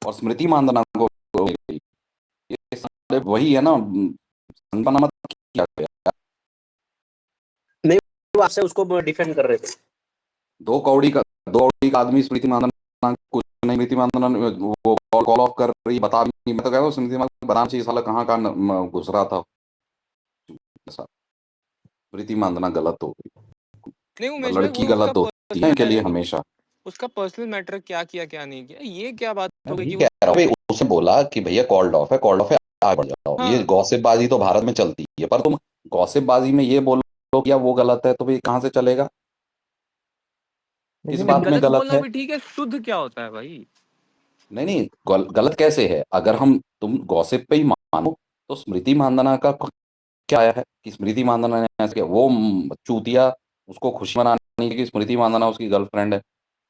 और स्मृति मानधना को ये सारे वही है ना, संताना मत किया गया। नहीं, वो आपसे उसको डिफेंड कर रहे थे। दो कौड़ी का आदमी स्मृति मानधना कुछ नहीं, स्मृति मानधना वो कॉल ऑफ कर रही, बता भी नहीं। मैं तो कह रहा हूँ स्मृति मानधना बनाना चाहिए, साला कहाँ कहाँ घुस रहा था। ऐसा स्मृति मानधना गलत हो गई, नहीं और उमेश भाई, लड़की वो उसका गलत होती है के लिए हमेशा। उसका पर्सनल मैटर क्या किया क्या नहीं किया, ये क्या बात हो गई वही कि कह रहा हूँ, उसे बोला कि भैया कॉल्ड ऑफ है, कॉल्ड ऑफ है, आगे बढ़ जाओ। हाँ। ये गॉसिपबाजी तो भारत में चलती है, पर तुम गॉसिपबाजी में ये बोलो कि यार वो गलत है, तो भाई कहाँ से चलेगा, किस बात में गलत गलत बोलना है? भी ठीक है, शुद्ध क्या होता है भाई? नहीं नहीं, गलत कैसे है? अगर तुम गॉसिप पे ही मानो, तो स्मृति मानधना का क्या आया है कि स्मृति मानधना ने ऐसे किया? वो चूतिया, उसको खुशी मनानी है कि स्मृति मानधना उसकी गर्लफ्रेंड है,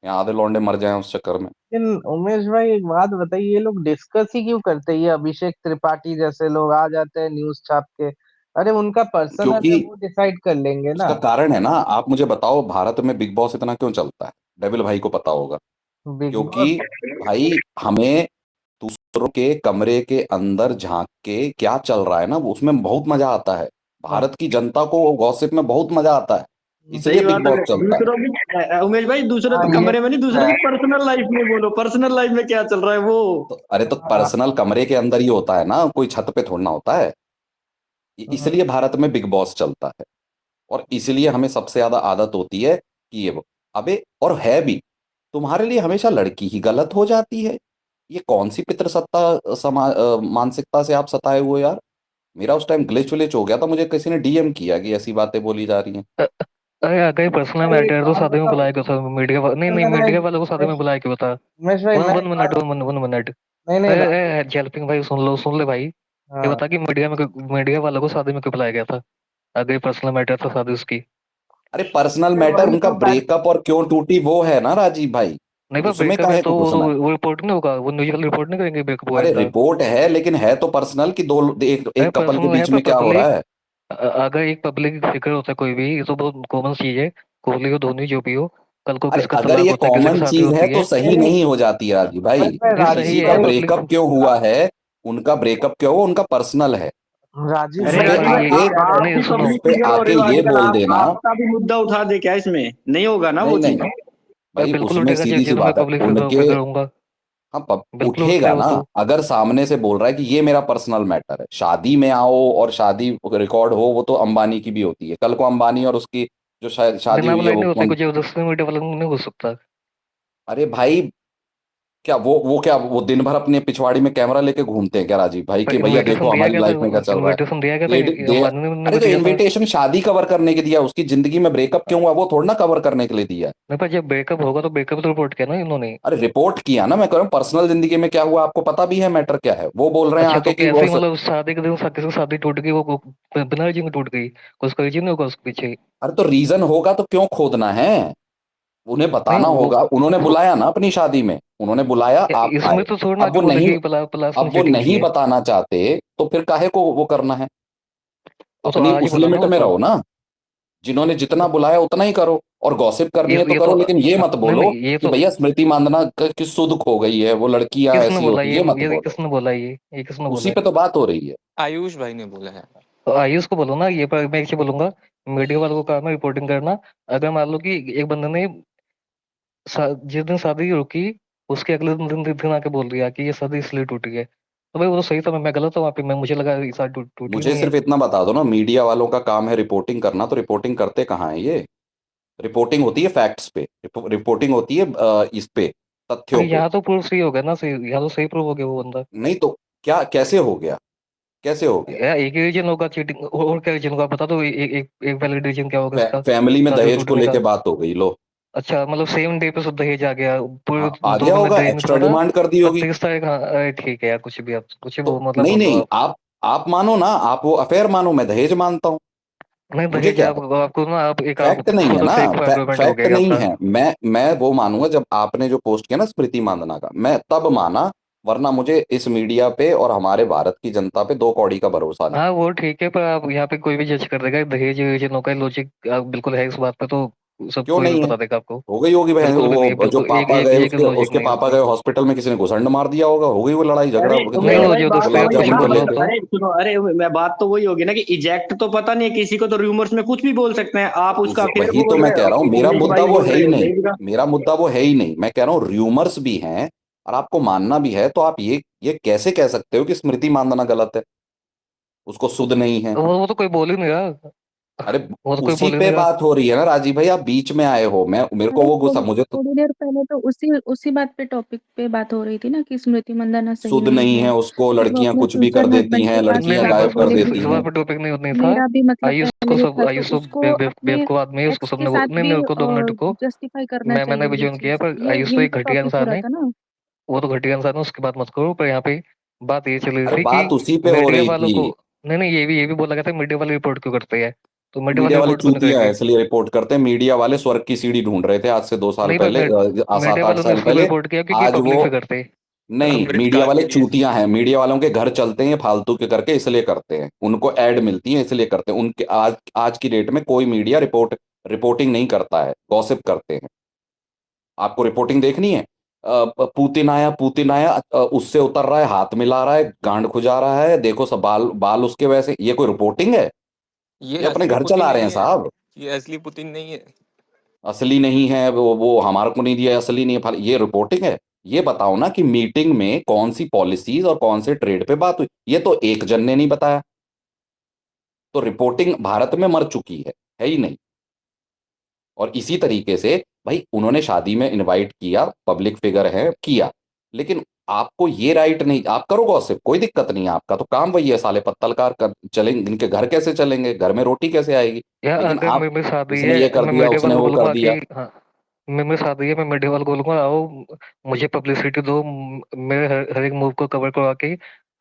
यहाँ आधे लौंडे मर जाएं उस चक्कर में। लेकिन उमेश भाई एक बात बताइए, ये लोग डिस्कस ही क्यों करते हैं? ये अभिषेक त्रिपाठी जैसे लोग आ जाते हैं न्यूज छाप के। अरे उनका पर्सनल क्योंकि है, वो डिसाइड कर लेंगे ना। उसका कारण है ना, आप मुझे बताओ भारत में बिग बॉस इतना क्यों चलता है? डेविल भाई को पता होगा। बिग क्योंकि बॉस। भाई हमें दूसरों के कमरे के अंदर झांक के क्या चल रहा है ना, वो उसमें बहुत मजा आता है। भारत की जनता को गॉसिप में बहुत मजा आता है, सही इसलिए बिग बात बॉस है। चलता है। दूसरों की उमेश भाई, दूसरे हाँ तो ये कमरे में नहीं, दूसरों है। की पर्सनल लाइफ में बोलो, पर्सनल लाइफ में क्या चल रहा है वो। तो अरे तो हाँ, पर्सनल कमरे के अंदर ही होता है ना, कोई छत पे थोड़ना होता है। इसलिए भारत में बिग बॉस चलता है, और इसलिए हमें सबसे ज्यादा आदत होती है कि ये वो। अबे और है भी, तुम्हारे लिए हमेशा लड़की ही गलत हो जाती है? ये कौन सी पितृसत्ता मानसिकता से आप सताए हुए हो यार? मेरा उस टाइम ग्लिच विलिच हो गया था, मुझे किसी ने डीएम किया कि ऐसी बातें बोली जा रही हैं। अरे अगर पर्सनल भाई एक मैटर तो बात शादी में बताओ। बुलाया क्यों था मीडिया नहीं नहीं, अगर मीडिया वालों को शादी में उमेश बुलाया क्यों था? उमेश भाई वन मैं वन एक मिनट बात। One minute. नहीं नहीं अरे हेल्पिंग भाई, सुन ले भाई। ये हाँ। बता कि मीडिया वालों को शादी में क्यों बुलाया गया था? अगर पर्सनल मैटर था शादी उसकी। अरे पर्सनल अरे मैटर वही उनका तो बात। ब्रेकअप और क्यों टूटी वो है ना राजीव भाई, नहीं पर उसमें ब्रेकअप है काहे तो को घुसना है? वो रिपोर्ट नहीं होगा, वो न्यूज वाले रिपोर्ट नहीं करेंगे ब्रेकअप हुआ अरे इनका। रिपोर्ट है, लेकिन है तो पर्सनल कि दो एक है एक कपल के पर्सनल है बीच पर में क्या हो रहा पब्लिक। है। अगर एक पब्लिक फिगर होता है कोई भी, ये तो बहुत कॉमन चीज है। कोहली हो धोनी जो भी हो, कल को अरे किसका अगर तलाक ये होता है, किसी की कॉमन शादी चीज है होती तो है। सही नहीं नहीं हो जाती राजीव भाई। उमेश भाई ये सही किसी राजीव का है भाई। पब्लिक। ब्रेकअप क्यों हुआ है, उनका ब्रेकअप क्यों हुआ, उनका पर्सनल है। राजीव उस अरे भाई पे पर राजीव भाई, आप आके क्या कह आप रहे नहीं भी हैं? सुनो। उस पब्लिक पे फिगर हो आके रहे हो ये आजकल, बोल आप देना। आपका भी मुद्दा उठा दे क्या इसमें? नहीं होगा ना वो नहीं चीज। नहीं भाई, बिल्कुल उसमें उठेगा सीधी सी जब मैं बात है पब्लिक उनके। फिगर हूंगा। हाँ बिल्कुल उठता उठेगा है वो ना। तो। अगर सामने से बोल रहा है कि ये मेरा पर्सनल मैटर है, शादी में आओ और शादी रिकॉर्ड हो, वो तो अंबानी की भी होती है। कल को अंबानी और उसकी जो शायद शादी बिना हुई है बुलाए वो नहीं होते, कौन? कुछ जबरदस्ती मीडिया वाला नहीं घुस सकता। अरे भाई, क्या वो क्या वो दिन भर अपने पिछवाड़ी में कैमरा लेके घूमते हैं क्या राजीव भाई, पर कि भैया देखो इनविटेशन दिया हमारी गया था। लाइफ में क्या चल रहा है? इनविटेशन दिया गया था दे, दे, अंबानी ने अरे भी तो दिया था। इनविटेशन शादी कवर करने के दिया, उसकी जिंदगी में ब्रेकअप क्यों हुआ वो थोड़ा ना कवर करने के लिए दिया है। नहीं पर जब ब्रेकअप होगा तो ब्रेकअप तो रिपोर्ट किया ना इन्होंने। अरे रिपोर्ट किया ना, मैं कह रहा हूँ पर्सनल जिंदगी में क्या हुआ आपको पता भी है, मैटर क्या है? वो बोल रहे हैं अच्छा तो आके कि कैसे वो ही मतलब शादी के दिन किसी की शादी टूट गई, वो बिना रीजन की टूट गई, कुछ रीजन नहीं होगा उसके पीछे। अरे तो रीजन होगा तो क्यों खोदना है? उन्हें नहीं बताना होगा, उन्होंने बुलाया ना अपनी शादी में, उन्होंने बुलाया, आप इसमें आए। तो छोड़ना अब कि वो नहीं, बोलेगी प्लस में अब वो चीटिंग की नहीं है। बताना चाहते, तो फिर काहे को वो करना है? वो तो अपनी आज ही उस बोला ना लिमिट वो में तो। रहो ना, जिन्होंने जितना बुलाया उतना ही करो, और गॉसिप करनी है तो ये करो, तो लेकिन ये मत नहीं बोलो नहीं, ये कि तो भैया स्मृति मानधना की सुध खो गई है, वो लड़कियां किसने ऐसी बोला होती, ये ये मत ये बोलो। किसने बोला ये किसने बोला उसी है? पे तो बात हो रही है। आयुष भाई ने बोला है। तो आयुष को बोलो ना, ये पर मैं इसे बोलूंगा। मीडिया वालों को काम है रिपोर्टिंग करना। अगर मान लो कि एक बंदे ने जिस दिन शादी रुकी, उसके अगले दिन आके बोल दिया कि ये शादी इसलिए टूटी है, तो भाई वो तो सही था, मैं गलत हूँ वहाँ पे, मैं मुझे लगा ये शादी टूटी मुझे नहीं है। सिर्फ इतना बता दो ना, मीडिया वालों का काम है रिपोर्टिंग करना, तो रिपोर्टिंग करते कहाँ है ये? रिपोर्टिंग होती है फैक्ट्स पे, रिपोर्टिंग होती है इस पे, पर तथ्यों पे। यहाँ तो प्रूफ सही हो गया ना, सही यहाँ तो सही प्रूफ हो गया वो बंदा। नहीं तो क्या, कैसे हो गया, कैसे हो गया? यार एक ही रीजन होगा चीटिंग, और क्या रीजन होगा बता दो, एक वैलिड रीजन क्या होगा इसका फैमिली में शादी दहेज को टूटने का? लेके बात हो गई लो। अच्छा मतलब सेम डे पे सब दहेज आ गया, पूरे आ दो गया महीने होगा, दहेज नहीं एक्स्ट्रा छोड़ा। डिमांड कर दी पर होगी। 30 तारीख, हाँ अरे ठीक है यार, कुछ भी आप कुछ भी तो वो मतलब नहीं बोल दो नहीं, आप। आप मानो ना, आप वो अफेयर मानो, मैं दहेज मानता हूँ। नहीं मुझे दहेज क्या है, आपको ना, आप एक आप फैक्ट नहीं है खुद ना, फेक आर्गुमेंट हो फैक्ट गया नहीं आपका। है। मैं वो मानूंगा जब आपने जो पोस्ट किया ना स्मृति मानधना का, मैं तब माना, वरना मुझे इस मीडिया पे और हमारे भारत की जनता पे दो कौड़ी का भरोसा नहीं। हाँ वो ठीक है, पर आप यहाँ पे कोई भी जज कर देगा, दहेज वहेज नौकरी लॉजिक बिल्कुल है इस बात पे तो। सब क्यों कोई भी नहीं है? बता देगा आपको। हो गई होगी बहन, बिल्कुल भी नहीं है, वो जो बिल्कुल एक पापा एक गए एक उसके लॉजिक उसके नहीं है पापा उसका। गए हॉस्पिटल में, किसी ने घुसंड मार दिया होगा, हो गई वो लड़ाई झगड़ा, अरे जो नहीं मेरे वो भाई जो बात तो दोस्त गुलाब वही है एक जामुन ना, मिनट कर बोल रहे रहा हूँ थे। अरे सुनो, अरे मैं बात तो वही होगी ना कि इजेक्ट तो पता नहीं है किसी को, तो र्यूमर्स में कुछ भी बोल सकते हैं, आप उसका अफेयर वही तो बोल मैं रहे कह हो, रहा हूँ, मेरा इंग्लिश मुद्दा वाइज वो बोल है रहे ही हो, नहीं। रहेगा। मेरा मुद्दा वो है ही नहीं, मैं कह रहा हूँ र्यूमर्स भी हैं, और आपको मानना भी है, तो आप ये कैसे कह सकते हो कि स्मृति मानना गलत है, उसको सुध नहीं है? वो तो कोई बोल ही नहीं रहा। अरे वो तो कोई उसी बोल ही पे नहीं रहा। बात हो रही है ना राजीव भाई, आप बीच में आए हो, मैं मेरे को अरे वो गुस्सा, थोड़ी मुझे तो थोड़ी देर पहले तो उसी उसी बात पे टॉपिक पे बात हो रही थी ना कि स्मृति मंदाना सही सुध नहीं नहीं है है, उसको, फिर वो लड़कियां अपने कुछ भी कर फ्यूचर देती हस्बैंड हैं, के पास नहीं लड़कियां नहीं, जाके गायब बस कर बोले इस कि देती इस हैं। बात पे टॉपिक नहीं था। मेरा भी मतलब आयुष को पहले भी सब था, तो आयुष तो उसको अपने बेवकूफ आदमी है, उसको एक्स के सबने साथ नहीं भी नहीं, उसको 2 मिनट को। जस्टिफाई करना मैंने चाहिए भी ये ज्वाइन किया, चीज, पर ये आयुष तो यही एक तो घटिया टॉपिक हो इंसान रहा है। था ना। वो तो घटिया इंसान है, उसकी बात मत करो। पर यहाँ पे बात ये चल रही अरे थी कि बात उसी पे हो मीडिया रही वालों थी। को, नहीं नहीं, ये भी बोला गया था मीडिया वाले रिपोर्ट क्यों करते हैं, तो तो मीडिया वाले मीडिया वाले रिपोर्ट क्यों नहीं चूतिया है करेंगे। इसलिए रिपोर्ट करते हैं, मीडिया वाले स्वर्ग की सीढ़ी ढूंढ रहे थे आज से 2 साल नहीं, पर पहले, मीडिया 7-8 साल वालों ने इसलिए पहले। रिपोर्ट किया क्योंकि आज वो पब्लिक पे करते हैं। नहीं, मीडिया अमृतकाल वाले के लिए। चूतियां हैं, मीडिया वालों के घर चलते हैं फालतू के करके, इसलिए करते हैं, उनको ऐड मिलती है इसलिए करते हैं। उनके आज आज की डेट में कोई मीडिया रिपोर्टिंग नहीं करता है, गॉसिप करते हैं। आपको रिपोर्टिंग देखनी है, पुतिन आया, उससे उतर रहा है, हाथ मिला रहा है, गांड खुजा रहा है, देखो सब बाल बाल उसके वैसे, ये कोई रिपोर्टिंग है? ये ये अपने असली घर पुतिन चला रहे हैं नहीं है। साहब। ये असली पुतिन नहीं है। असली नहीं है वो हमारे को नहीं दिया, असली नहीं है, ये रिपोर्टिंग है? ये बताओ ना कि मीटिंग में कौन सी पॉलिसीज और कौन से ट्रेड पे बात हुई, ये तो एक जन ने नहीं बताया। तो रिपोर्टिंग भारत में मर चुकी है ही नहीं। और इसी तरीके से भाई उन्होंने शादी में इनवाइट किया, पब्लिक फिगर है, किया, लेकिन आपको ये राइट नहीं, आप करो गॉसिप, कोई दिक्कत नहीं है, आपका तो काम वही है, साले पत्तलकार कर चलेंगे, इनके घर कैसे चलेंगे, घर में रोटी कैसे आएगी? यार लेकिन अगर आप, मेरे शादी उसने ये है, कर मैं दिया, मीडिया उसने वालों को वो कर बोलूंगा कि दिया। हाँ, मैं शादी है, मैं मीडिया वालों को बोलूंगा आओ, मुझे पब्लिसिटी दो, मेरे हर एक मूव को कवर करवा के,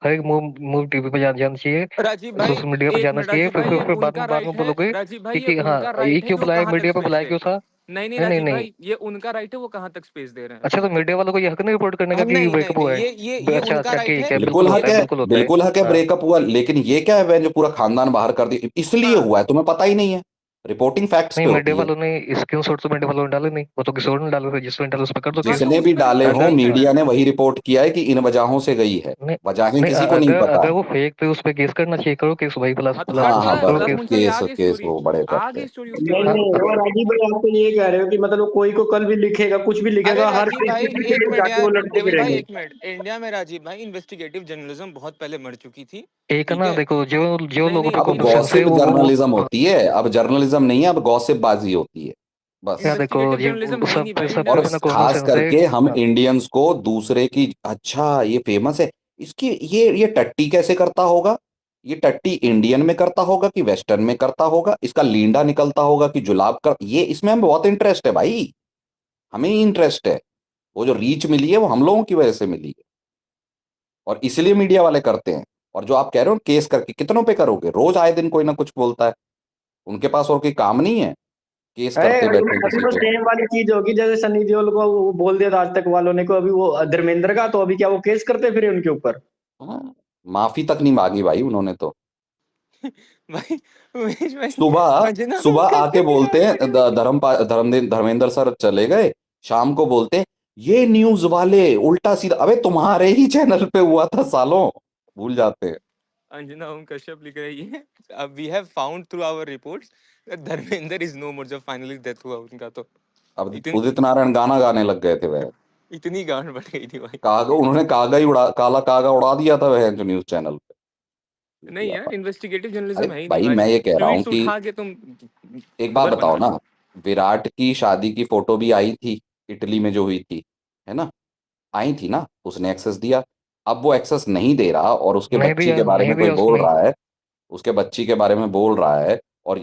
हर एक मूव मूव टीवी पे जाना चाहिए, राजीव भाई, सोशल मीडिया पे एक जाना मिनट चाहिए। राजीव भाई, ये फिर उनका बाद राइट में है। बोलोगे राजीव भाई, ये कि हाँ उनका ये राइट है क्यों कि वो बुलाया, कहाँ तक मीडिया पे स्पेस बुलाया दे क्यों रहे हैं। था। नहीं नहीं नहीं नहीं राजीव नहीं। भाई, ये उनका राइट है, वो कहाँ तक स्पेस दे रहे हैं। अच्छा, तो मीडिया वालों को ये हक नहीं रिपोर्ट करने का हाँ, कि नहीं नहीं ब्रेकअप नहीं, हुआ है। ये अच्छा उनका अच्छा, राइट ठीक है। है, बिल्कुल बिल्कुल हक होता है, है, बिल्कुल होता है। बिल्कुल हक है, हाँ ब्रेकअप हुआ, लेकिन ये क्या है जो पूरा खानदान बाहर कर दिया, इसलिए हाँ, हुआ है, तुम्हें पता ही नहीं है? रिपोर्टिंग फैक्ट्स नहीं, पे मीडिया होती है। वालों ने स्क्रीनशॉट तो मीडिया वालों ने डाले नहीं, वो तो किसी और ने डाले थे, जिसने डाले उस पर कर दो हाँ, केस। तो जिसने उस भी पर डाले उस हों, पर अगर क्या मीडिया है। ने वही रिपोर्ट किया है कि इन वजहों से गई है, नहीं वजहें नहीं, किसी को नहीं अगर पता। अगर वो फेक थे उस पे केस करना चाहिए, करो केस भाई, प्लस हाँ, तो कर प्लस हाँ हाँ, दिया है, करो प्लस केस। मुंशा केस आगे केस स्टोरी। वो बड़े करते आगे हैं। स्टोरी उसके नहीं बाद। नहीं, वो राजीव भाई आप तो ये कह रहे हो कि मतलब वो कोई को कल भी लिखेगा, कुछ भी अरे लिखेगा, हर राजीव भाई, परिस्थिति एक में मिनट जाके वो यार, लड़ते डेविड भाई फिरेंगे। एक मिनट, इंडिया में राजीव भाई इन्वेस्टिगेटिव जर्नलिज्म बहुत पहले मर चुकी थी। एक ठीक ना, है। देखो जो जो नहीं लोगों नहीं, पे अब सुन कॉमन सुन सेंस है गॉसिप वो जर्नलिज्म हाँ। होती है, अब जर्नलिज्म नहीं है, अब गॉसिप बाजी होती है, बस। या देखो इन्वेस्टिगेटिव ये जर्नलिज्म है ही नहीं सब भाई सब इंडिया और पे में। ना कॉमन खास सेंस है। करके हम हाँ इंडियंस को दूसरे की, अच्छा ये फेमस है, इसकी ये टट्टी कैसे करता होगा, ये टट्टी इंडियन में करता होगा कि वेस्टर्न में करता होगा, इसका लींडा निकलता होगा कि जुलाब का, ये इसमें हमें बहुत इंटरेस्ट है भाई, हमें ही इंटरेस्ट है। वो जो रीच मिली है वो हम लोगों की वजह से मिली है, और इसलिए मीडिया वाले करते हैं। और जो आप कह रहे हो केस करके कितनों पे करोगे, रोज आए दिन कोई ना कुछ बोलता है, उनके पास और कोई काम नहीं है, केस अरे करते बैठे अभी किसी तो पे। सेम वाली चीज होगी, जैसे सनी देओल को वो बोल दिया था आज तक वालों ने, को अभी वो धर्मेंद्र का, तो अभी क्या वो केस करते फिर उनके ऊपर। हाँ, माफी तक नहीं मांगी भाई उन्होंने तो। भाई महेश भाई, सुबह अंजना सुबह आके कश्यप की बोलते गांड हैं, फटी हुई थी। धर्मेंद्र सर चले गए, शाम को बोलते हैं ये न्यूज वाले उल्टा सीधा, अबे तुम्हारे ही चैनल पे हुआ था सालों, भूल जाते हैं। अंजना ओम कश्यप लिख रही है, अब we have found through our reports that Dharmendra is no more, जब फाइनली डेथ हुआ उनका तो अब इतनी उदित नारायण गाना गाने लग गए थे वह, इतनी गांड फट गई थी भाई। कागा उन्होंने कागा ही उड़ा, काला कागा उड़ा दिया था वह जो न्यूज चैनल पे नहीं दिया यार, था। इन्वेस्टिगेटिव अरे जर्नलिज्म है ही नहीं भाई भाई। मैं ये कह रहा हूँ ट्वीट्स कि उठा के तुम एक बात खबर बताओ बना ना, दो। विराट की शादी की फोटो भी आई थी, इटली में जो हुई थी, है ना, आई थी ना, उसने एक्सेस दिया। अब वो एक्सेस नहीं दे रहा और उसके नहीं बच्ची के दिया, बारे नहीं में कोई दिया बोल उसने। रहा है, उसके बच्ची के बारे में बोल रहा है, और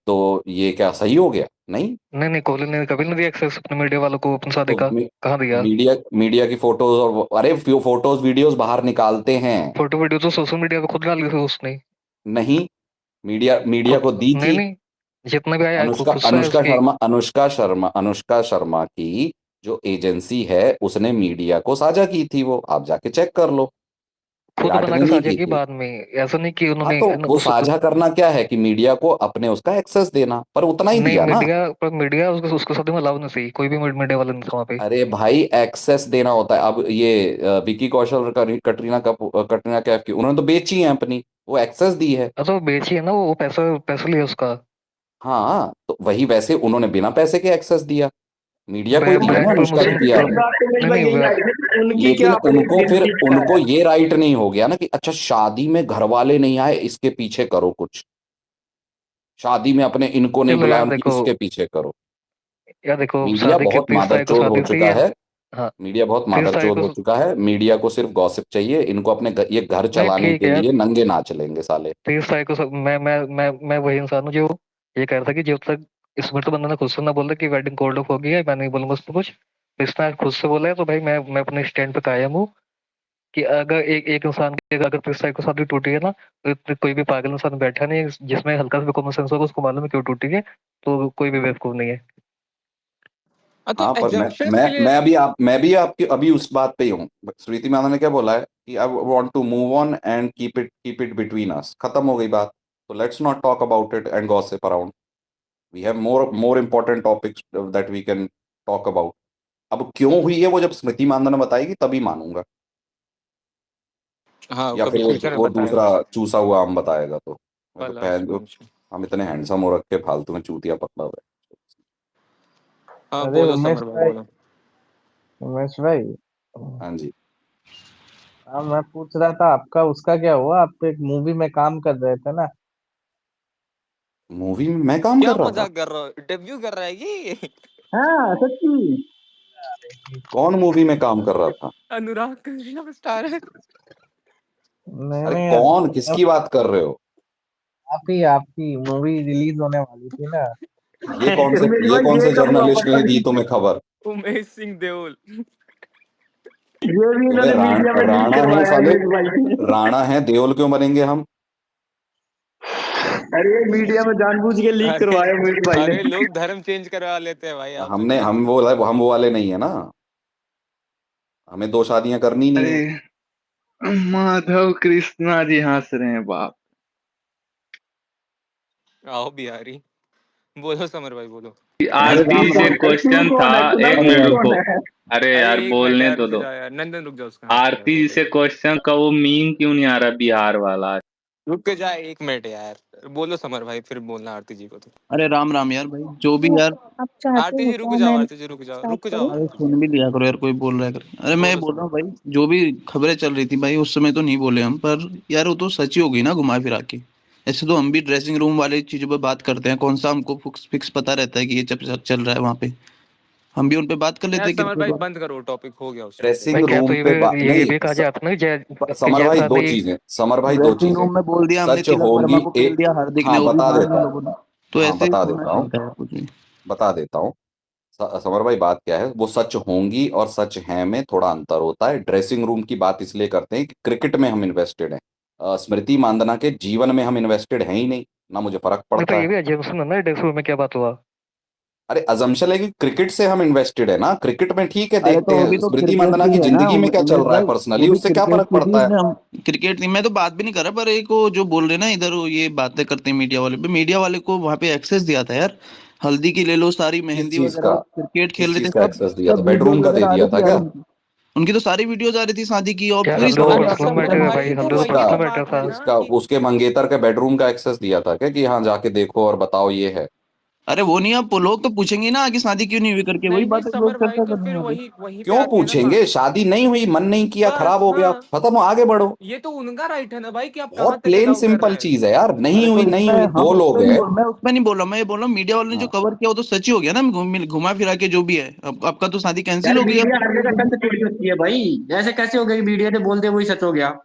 तो ये क्या सही हो गया? नहीं। नहीं नहीं, कोहली ने कभी नहीं दिया एक्सेस अपने मीडिया वालों को अपनी शादी तो का। कहाँ तो दिया। मीडिया मीडिया की फोटोज और अरे फोटोज वीडियोस बाहर निकालते हैं। फोटो वीडियो तो सोशल मीडिया पे खुद डाली थी उसने। नहीं, मीडिया मीडिया खुद को दी नहीं थी। नहीं, जितना भी आया अनुष्का खुद से है अनुष्का उसकी। शर्मा अनुष्का शर्मा की जो एजेंसी है उसने मीडिया को साझा की थी, वो आप जाके चेक कर लो। खुद विराट बना ने के नहीं साझा की की थी। बाद में, ऐसा नहीं कि हाँ उन्होंने तो वो उस साझा करना क्या है कि मीडिया को अपने उसका एक्सेस देना, पर उतना ही नहीं, दिया ना। मीडिया उसके साथ में अलाउ नहीं थी, कोई भी मीडिया वाला नहीं था वहाँ पे। अरे भाई एक्सेस देना होता है। अब ये विकी कौशल और कटरीना कैफ की उन्होंने तो बेची है अपनी, वो एक्सेस दी है। तो बेची है ना, वो पैसा पैसा लिया उसका। हाँ तो वही वैसे उन्होंने बिना पैसे के एक्सेस दिया, मीडिया को ही दिया ना, ब्रांड अनुष्का की प्रमोशन मेरी पीआर तो, ने। बात तो मेरी नहीं भाई नहीं यही आई है कि उनकी लेकिन क्या अपनी उनको फिर बेइज्जती का उनको है। ये राइट नहीं हो गया ना कि अच्छा शादी में घर वाले नहीं आए इसके पीछे करो कुछ, शादी में अपने इनको नहीं चलो बुलाया यार उनकी देखो, इसके पीछे करो। शादी की बहुत 30 तारीख को मादरचोद हो शादी थी चुका ये। है। हाँ, मीडिया बहुत 30 तारीख मादरचोद हो को। चुका है। मीडिया को सिर्फ गॉसिप चाहिए, इनको अपने ये घर नहीं चलाने ठीक के है यार, लिए नंगे नाच लेंगे साले। 30 तारीख को मैं वही इंसान हूँ जो ये कह रहा था कि जब तक स्मृति मंदाना ने खुद से ना बोला कि वेडिंग कॉल्ड ऑफ हो गई है, मैं नहीं बोलूंगा उसको कुछ। तो इसने आज खुद से बोला है, तो भाई मैं अपने स्टैंड पे कायम हूँ कि अगर एक इंसान की अगर 30 तारीख को शादी टूटी है ना, तो कोई भी पागल इंसान बैठा नहीं है जिसमें हल्का सा भी कॉमन सेंस होगा, उसको मालूम है क्यों टूटी है। तो कोई भी बेवकूफ नहीं है। हाँ तो हाँ पर एजम्पशंस के लिए मैं भी आपकी अभी उस बात पे ही हूँ। स्मृति मानन ने क्या बोला है कि I want to move on and keep it between us, खत्म हो गई बात। तो let's not talk about it and gossip around. We have more important topics that we can talk about. अब क्यों हुई है वो जब स्मृति मानन ने बताएगी तभी मानूंगा, हाँ या फिर कभी फ्यूचर में वो दूसरा बताएगा। चूसा हुआ आम बताएगा। तो मैं तो लास्ट पहन जो बेंच। हम इतने हैंडसम हो रखे फालतू में चूतिया पकड़ा हुआ हाँ अरे बोलो उमेश समर भाई भाई, बोलो। उमेश भाई, है। हाँ जी। हाँ मैं पूछ रहा था आपका उसका क्या हुआ, आप एक मूवी में काम कर रहे थे ना। मूवी में मैं काम क्या कर रहा था? मजाक कर रहा हो, डेब्यू कर रहा है ये। हाँ सच्ची। कौन मूवी में काम कर रहा था? अनुराग कश्यप स्टार है। नहीं अरे नहीं, कौन, किसकी बात कर रहे हो? आपकी मूवी रिलीज होने वाली थी ना। उमेश ये भाई कौन ये से कब हुआ जर्नलिस्ट पता ने दी नहीं। तुम्हें खबर? उमेश सिंह देओल। ये भी अबे इन्होंने मीडिया में लीक राणा है करवाया है साले, उमेश भाई। राणा है, देओल क्यों बनेंगे हम? अरे मीडिया में जानबूझ के लीक अरे करवाया उमेश भाई ने। अरे लोग धर्म चेंज करवा लेते हैं भाई आपसे हमने क्या। हम वो वाले नहीं है ना, हमें दो शादियां करनी नहीं है। अरे माधव कृष्णा जी हंस रहे हैं बाप। आओ बिहारी। बोलो समर भाई बोलो। अरे आरती राम जी से राम, तू क्वेश्चन था, कौन है, एक कुणाल मिनट तू रुको। कौन है? अरे अरे यार एक मिनट बोलने यार तो रुक दो। जाओ यार, नंदन रुक जाओ उसका, हाँ रुक जाओ आरती जी बोलो से बोलो। क्वेश्चन का वो मीम क्यों नहीं आ रहा बिहार वाला? रुक के जाए एक मिनट यार, बोलो समर भाई फिर बोलना आरती जी को तो। अरे राम राम यार भाई, जो भी तो यार। आप चाहते आरती हो जी रुक क्या जाओ, मैं आरती जी स्टार्ट रुक जाओ करूं? अरे आरती जी। सुन भी लिया करो यार, कोई बोल रहा है कर। अरे मैं ये बोलो बोल रहा समर हूँ भाई, जो भी खबरें चल रही थी भाई उस समय तो नहीं बोले हम, पर यार वो तो सच ही हो गई ना घुमा फिरा के। ऐसे तो हम भी ड्रेसिंग रूम वाले चीजों पर बात करते हैं, कौन सा हमको फिक्स पता रहता है कि ये जब चल रहा है वहां पे, हम भी उन पे बात कर लेते यार हैं समर क्रिकेट भाई वाले। बंद करो टॉपिक, हो गया उस टॉपिक भाई ड्रेसिंग पे। क्या तो रूम पे बात ये नहीं। भी कहा जाता ना कि समर जय भाई दो शादी। चीजें, समर भाई दो ड्रेसिंग चीजें रूम में बोल दिया हमने, सच तिलक वर्मा होंगी को पेल एक। दिया हार्दिक ने, हाँ वो भी बता मान देता लिया हूँ, लोगों ने। तो हाँ ऐसे ही बता थोड़ा देता हूँ, चलता है कुछ भी। बता देता हूँ। समर भाई बात क्या है, वो सच होंगी और सच है में थोड़ा अंतर होता है। ड्रेसिंग रूम की बात इसलिए करते हैं कि क्रिकेट में हम इन्वेस्टेड हैं, स्मृति मांदना के जीवन में हम इन्वेस्टेड हैं ही नहीं, ना मुझे फर्क नहीं तो पड़ता ये है। भी एजेंशन है ना, डेक्स में क्या बात हुआ? अरे अजम्पशन है कि क्रिकेट से हम इन्वेस्टेड है ना, क्रिकेट में ठीक है, अरे तो देखते वो हैं भी तो स्मृति क्रिकेट मांदना की की है ना जिंदगी में क्या चल उमेश रहा है भाई, वो पर्सनली, भी उससे क्या क्रिकेट फर्क की थी पड़ता है। इसमें हम। क्रिकेट की मैं तो बात भी नहीं कर रहा, पर एक वो जो बोल रहे ना इधर, वो ये बातें करते हैं मीडिया वाले पे, मीडिया वाले को वहां पे एक्सेस दिया था यार। हल्दी की ले लो, सारी किस मेहंदी चीज वगैरह, का, वो क्रिकेट खेल किस रहे थे, चीज का सब एक्सेस दिया था? सब वीडियोस बेडरूम का दे वगैरह आ दिया रही था थी यार क्या? उनकी। उनकी तो सारी वीडियोस आ रही थी शादी की, और क्या पूरी हल्दी तो शादी तो आपको पर्सनल पता मैटर है है। भाई, भाई तो हल्दी तो वही किसका, तो पर्सनल मैटर बात है था। ना किसका? कि उसके मंगेतर के बेडरूम का एक्सेस दिया था क्या कि हाँ जाके देखो और बताओ ये है? अरे वो नहीं, अब लोग तो पूछेंगे ना कि शादी क्यों नहीं हुई करके, वही नहीं नहीं बात लोग समर भाई चर्चा तो करने फिर वाले। वही वहीं पे क्यों आती है ना बात। पूछेंगे? शादी नहीं हुई, मन नहीं किया, बस खराब हो गया, हाँ, खत्म, आगे बढ़ो। ये तो उनका राइट है ना भाई कि आप कहाँ बहुत तक प्लेन अलाउ कर सिंपल रहे हैं। चीज है यार, नहीं अरे तो हुई नहीं इसमें हुई, हम दो उस पे लोग नहीं हैं। बोल, मैं उसमें नहीं बोल रहा, मैं ये बोल रहा हूँ मीडिया वाले ने जो हाँ कवर किया वो तो सच ही हो गया ना, घुमा फिरा के जो भी है। अब आपका तो शादी कैंसिल यार हो गई अब मीडिया हर जगह तो। सच थोड़ी होती है भाई। ऐसे कैसे हो गया कि मीडिया ने बोल दिया वही सच हो गया?